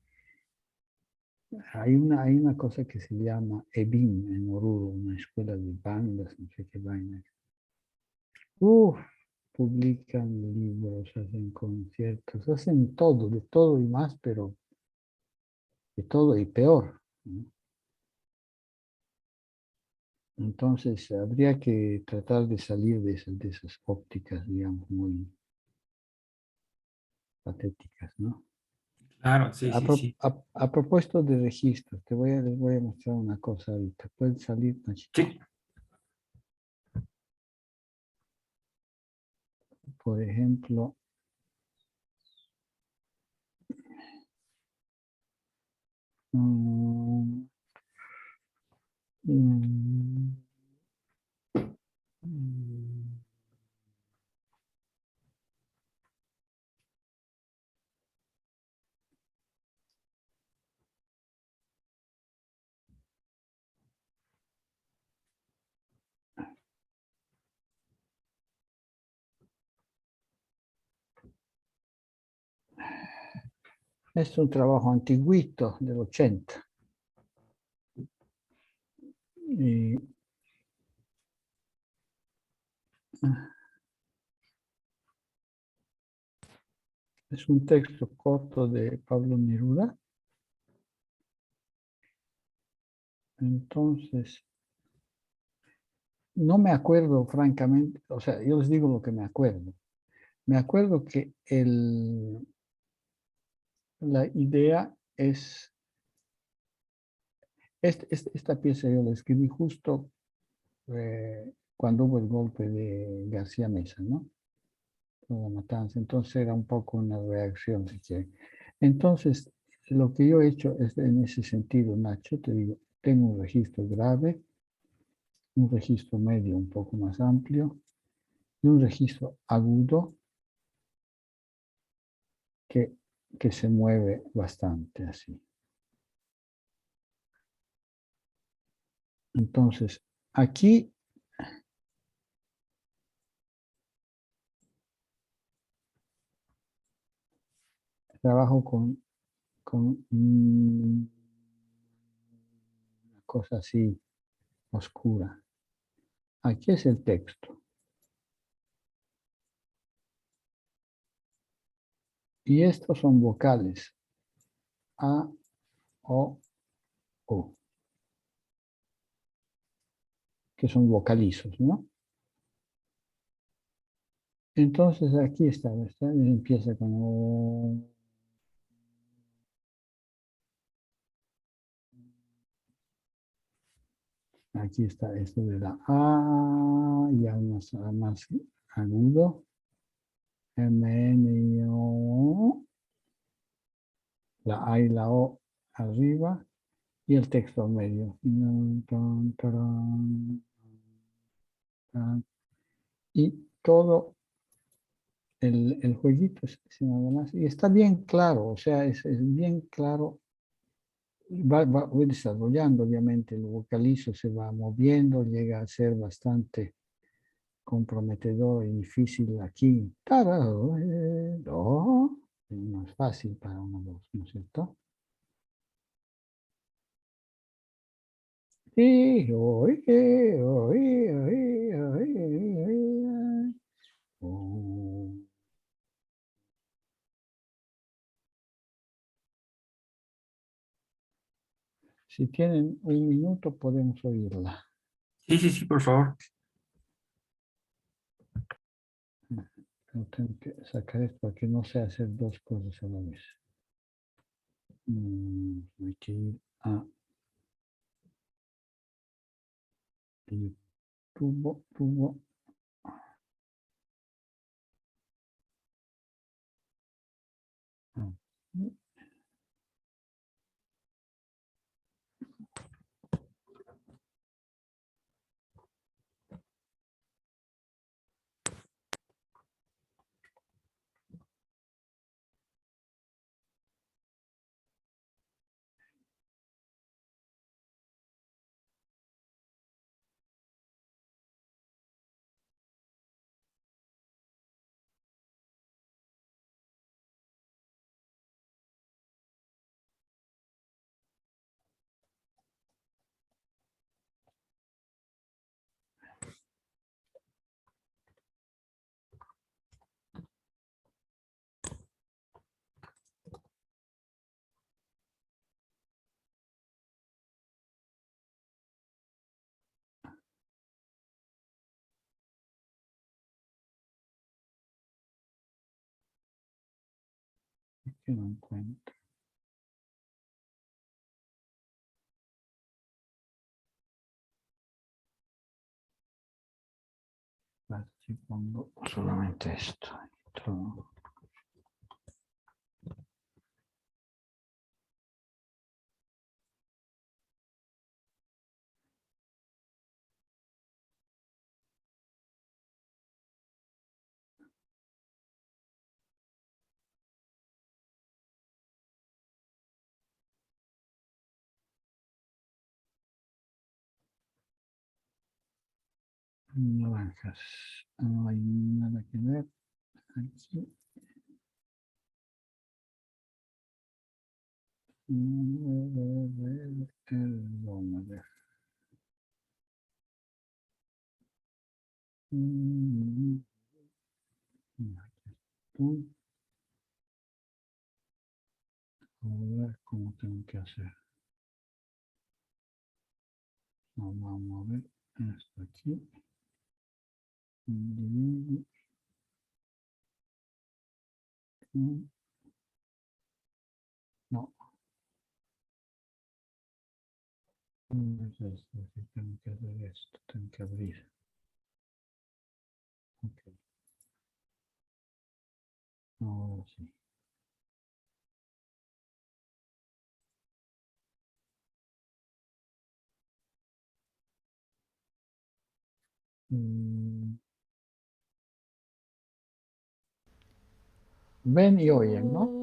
Hay una cosa que se llama EBIN en Oruro, una escuela de bandas, no sé qué vaina. Uf, publican libros, hacen conciertos, hacen todo, de todo y más, pero de todo y peor, ¿no? Entonces, habría que tratar de salir de esas ópticas, digamos, muy patéticas, ¿no? Claro, sí, sí, sí. A propósito de registros, les voy a mostrar una cosa ahorita. Puede salir, Nachito. Sí, Por ejemplo, mm, mm, mm, es un trabajo antiguito del 80. Y, es un texto corto de Pablo Neruda. Entonces, no me acuerdo, francamente, o sea, yo les digo lo que me acuerdo. Me acuerdo que la idea es, esta pieza yo la escribí justo cuando hubo el golpe de García Mesa, ¿no? La matanza. Entonces era un poco una reacción, si quieren. Entonces, lo que yo he hecho es en ese sentido, Nacho, te digo, tengo un registro grave, un registro medio un poco más amplio y un registro agudo que, que se mueve bastante así. Entonces, aquí trabajo con una cosa así oscura. Aquí es el texto. Y estos son vocales. A, O, U, que son vocalizos, ¿no? Entonces aquí empieza con O. Aquí está esto de la A, y aún más agudo. M, N, O. La A y la O arriba. Y el texto al medio. Y todo el jueguito es nada más. Y está bien claro, o sea, es bien claro. Voy desarrollando, obviamente, el vocalizo se va moviendo, llega a ser bastante comprometedor y difícil aquí. Do, es más fácil para una voz, ¿no es cierto? Y, oh. Si tienen un minuto, podemos oírla. Sí, sí, sí, por favor. Pero tengo que sacar esto para que no sea hacer dos cosas a la vez. Hay que ir a YouTube. Que no encuentro. Si pongo solamente esto. Naranjas. No hay nada que ver. Aquí. Perdón, a ver. Aquí estoy. A ver cómo tengo que hacer. Vamos a ver esto aquí. No, no es esto. Tengo que hacer esto. Tengo que abrir. Ok. Ahora sí. Ven y oyen, ¿no?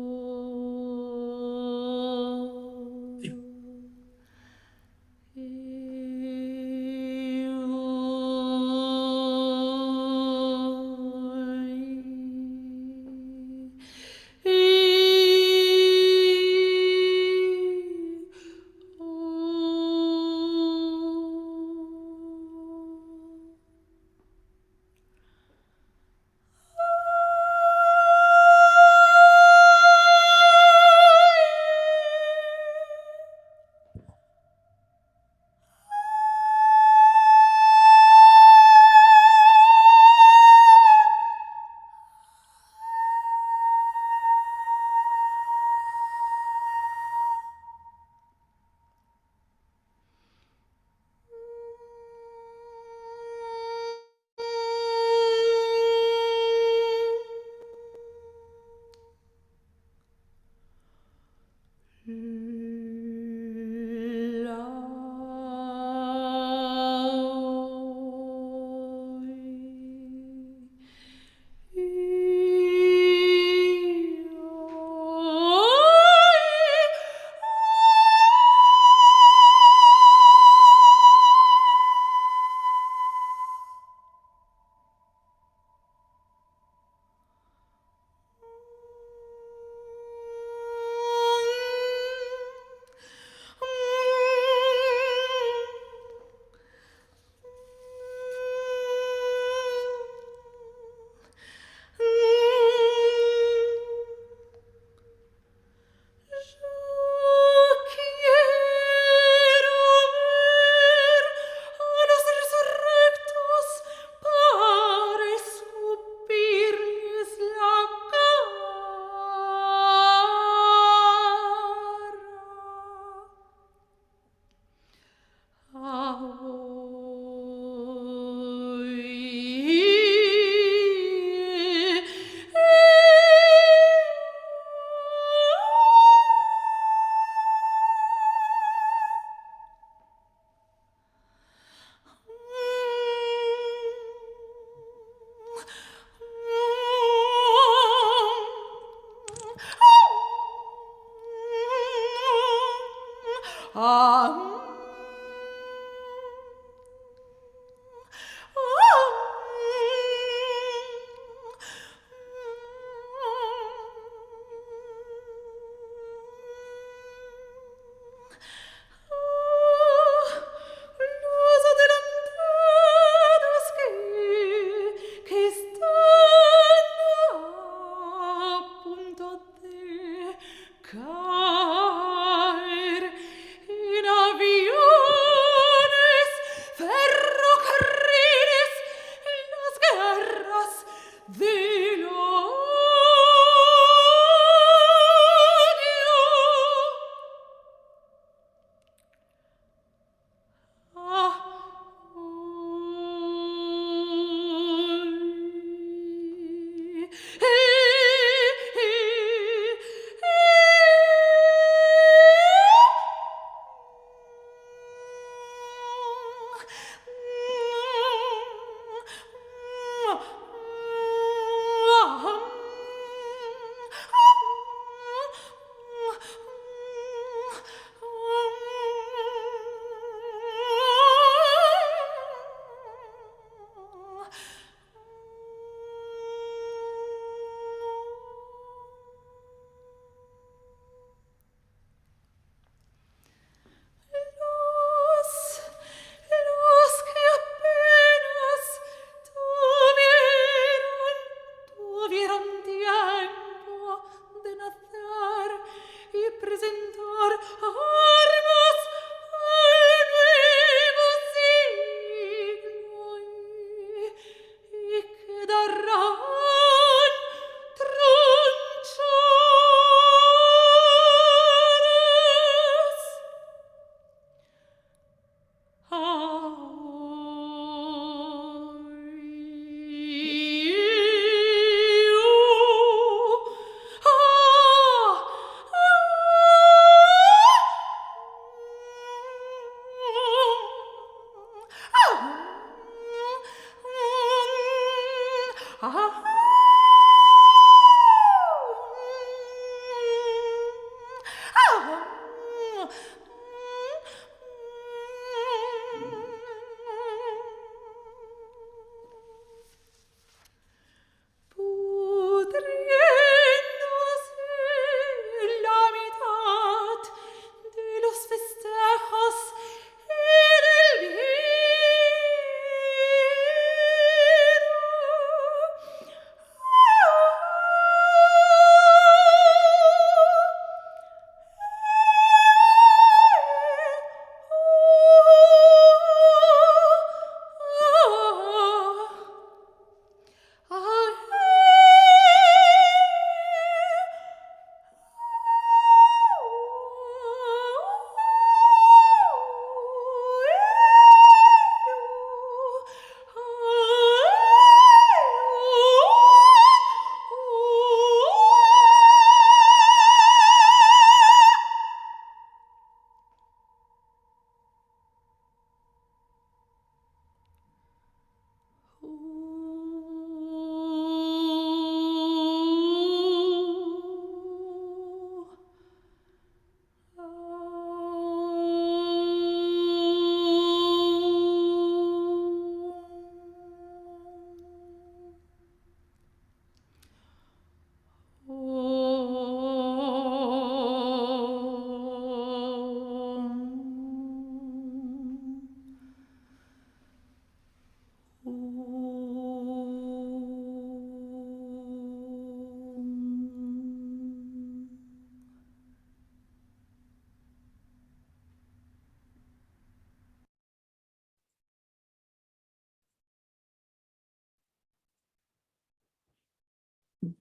Los que apenas tuvieron tiempo de nacer y presentar armas al nuevo siglo y quedarán tronchadas. Pudriéndose la mitad de los festejos en el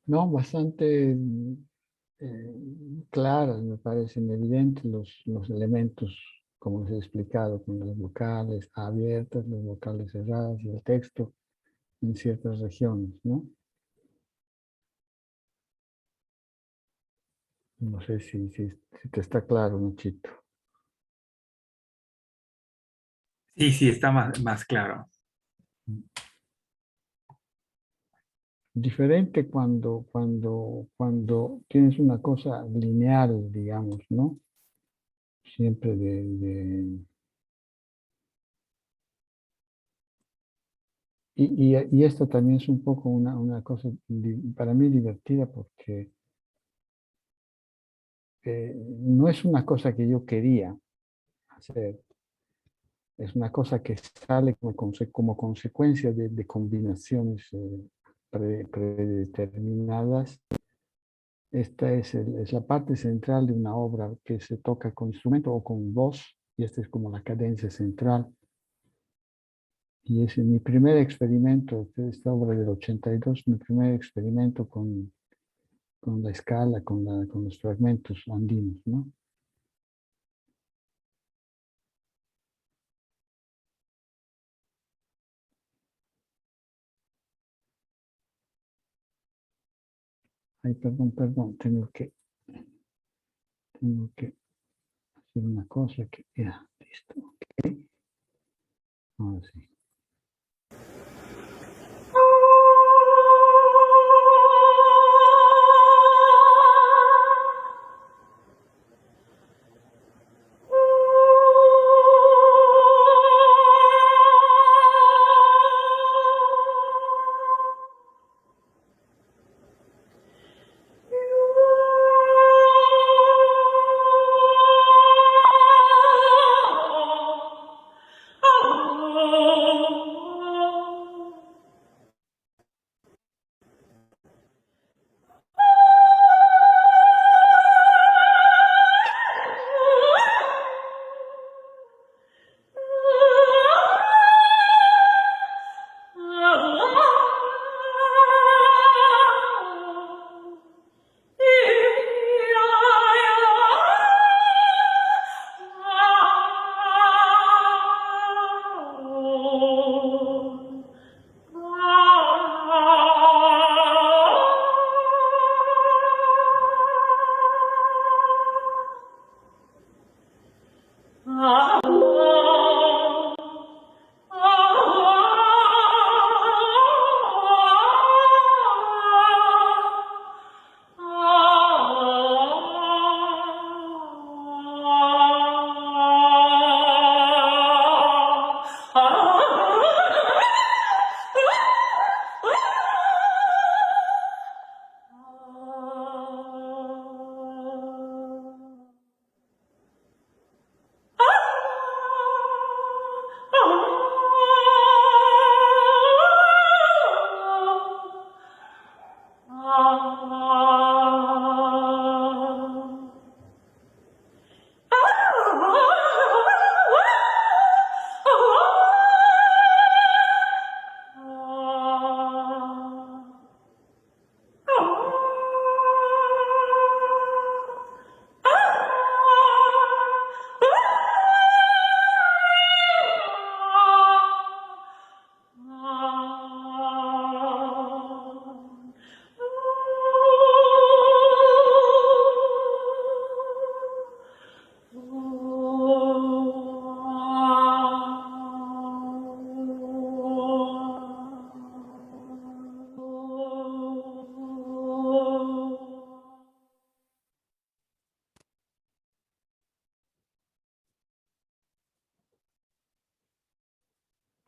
No, bastante eh, claras, me parecen evidentes los elementos, como se ha explicado, con las vocales abiertas, las vocales cerradas y el texto en ciertas regiones, ¿no? No sé si te está claro, Nachito. Sí, sí, está más claro. Diferente cuando tienes una cosa lineal, digamos, ¿no? Siempre y esto también es un poco una cosa para mí divertida porque no es una cosa que yo quería hacer, es una cosa que sale como consecuencia de combinaciones predeterminadas. Esta es la parte central de una obra que se toca con instrumento o con voz, y esta es como la cadencia central. Y es mi primer experimento, esta obra del 82, mi primer experimento con la escala, con los fragmentos andinos, ¿no? Ay, perdón, tengo que hacer una cosa que, ya, listo, ok. Ahora sí.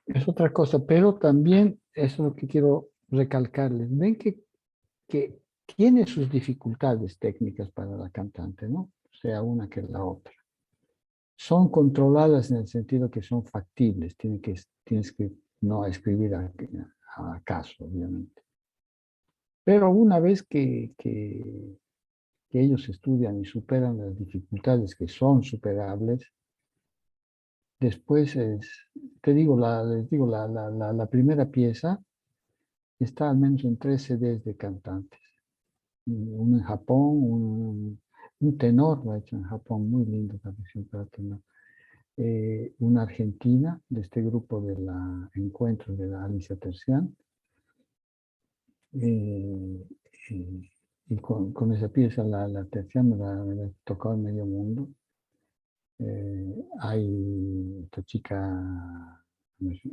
Es otra cosa, pero también eso es lo que quiero recalcarles. Ven que tiene sus dificultades técnicas para la cantante, ¿no? Sea una que la otra. Son controladas en el sentido que son factibles, tienes que no escribir a caso, obviamente. Pero una vez que ellos estudian y superan las dificultades que son superables, después te digo, les digo, la primera pieza está al menos en 3 CDs de cantantes. Uno en Japón, un tenor lo ha hecho en Japón, muy lindo la versión para tenor. Una argentina de este grupo de la Encuentro de la Alicia Tercián. Y con esa pieza, la Tercián me la tocó en medio mundo. Hay esta chica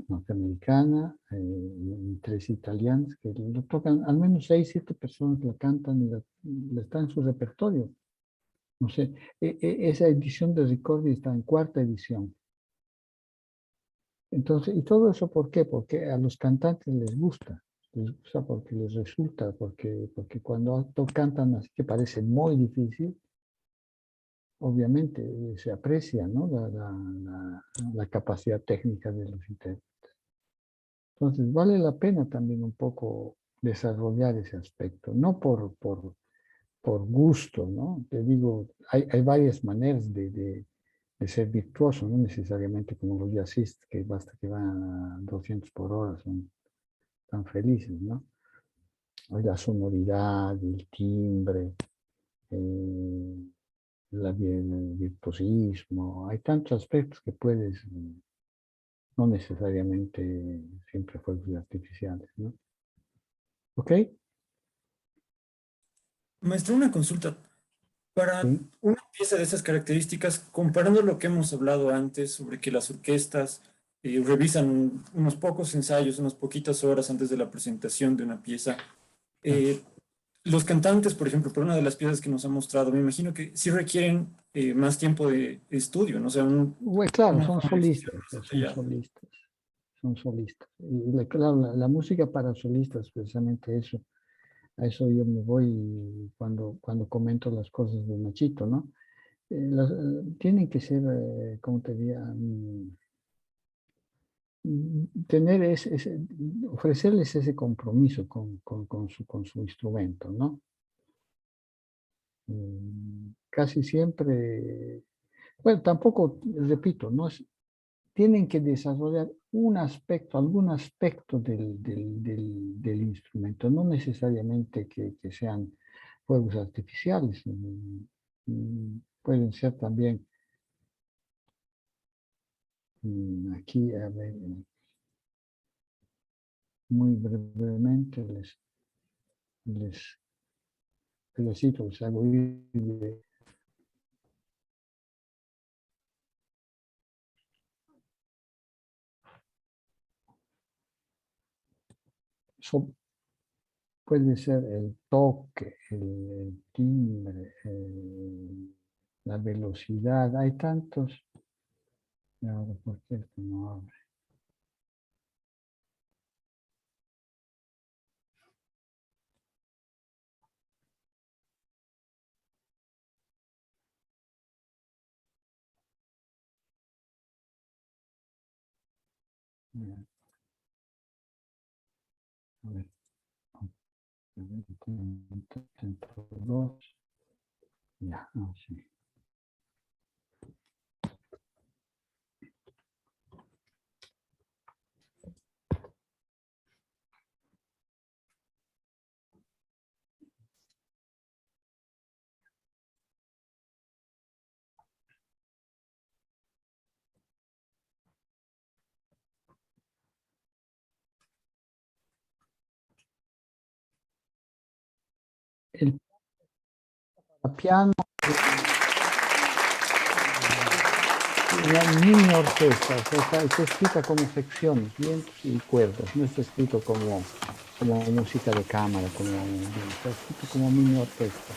norteamericana, y 3 italianas que lo tocan, al menos 6, 7 personas la cantan y la está en su repertorio. No sé, esa edición de Ricordi está en 4ª edición. Entonces, ¿y todo eso por qué? Porque a los cantantes les gusta porque les resulta, porque cuando cantan así que parece muy difícil, obviamente se aprecia, ¿no? la capacidad técnica de los intérpretes. Entonces, vale la pena también un poco desarrollar ese aspecto, no por gusto, ¿no? Te digo, hay varias maneras de ser virtuoso, no necesariamente como los jazzistas, que basta que van a 200 por hora, son tan felices, ¿no? Hay la sonoridad, el timbre, el virtuosismo, hay tantos aspectos que puedes, no necesariamente siempre fuegos artificiales, ¿no? ¿Ok? Maestro, una consulta. Para Sí. una pieza de esas características, comparando lo que hemos hablado antes sobre que las orquestas revisan unos pocos ensayos, unas poquitas horas antes de la presentación de una pieza, eh, los cantantes, por ejemplo, por una de las piezas que nos ha mostrado, me imagino que sí requieren más tiempo de estudio, ¿no? O sea, Claro, una son familiarización solistas, más detallada. son solistas. Y claro, la música para solistas, precisamente eso, a eso yo me voy cuando comento las cosas de Nachito, ¿no? Tienen que ser, ¿cómo te diría? Tener ofrecerles ese compromiso con su instrumento, ¿no? Casi siempre, bueno, tampoco, repito, no es, tienen que desarrollar un aspecto, algún aspecto del instrumento, no necesariamente que sean fuegos artificiales, pueden ser también, aquí, a ver, muy brevemente les cito, les hago ir puede ser el toque, el timbre, la velocidad. Hay tantos. Y ahora, ¿por qué esto no abre? Mira, a ver, intento dos. Ya, sí. El piano, la mini orquesta, o sea, está escrita como secciones, vientos y cuerdas, no está escrito como música de cámara, está escrito como mini orquesta.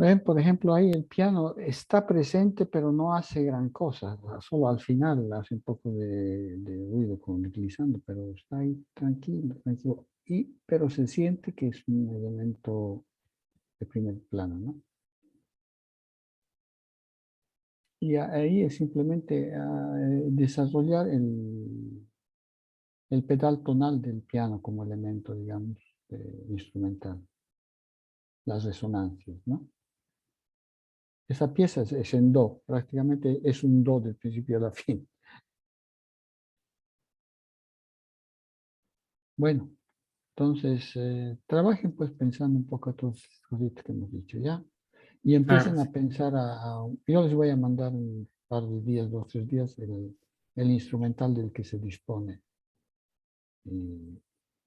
Ven, por ejemplo, ahí el piano está presente, pero no hace gran cosa. Solo al final hace un poco de ruido con el glissando, pero está ahí tranquilo, tranquilo. Pero se siente que es un elemento de primer plano, ¿no? Y ahí es simplemente desarrollar el pedal tonal del piano como elemento, digamos, instrumental. Las resonancias, ¿no? Esa pieza es en do, prácticamente es un do del principio a la fin. Bueno, entonces trabajen pues pensando un poco a todas las cositas que hemos dicho, ¿ya? Y empiecen Claro, a pensar, yo les voy a mandar un par de días, 2 o 3 días, el instrumental del que se dispone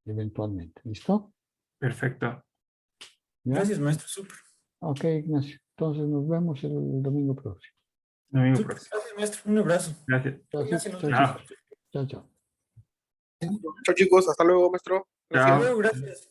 eventualmente. ¿Listo? perfecto. ¿Ya? Gracias, maestro. Súper. Ok, Ignacio. Entonces nos vemos el domingo próximo. Domingo Súper. próximo. Gracias, maestro. Un abrazo. Gracias. Pónganse los Chao, Chao. lentes. chao, chao. Chao chicos, hasta luego, maestro. Hasta Gracias. Chao. luego, gracias.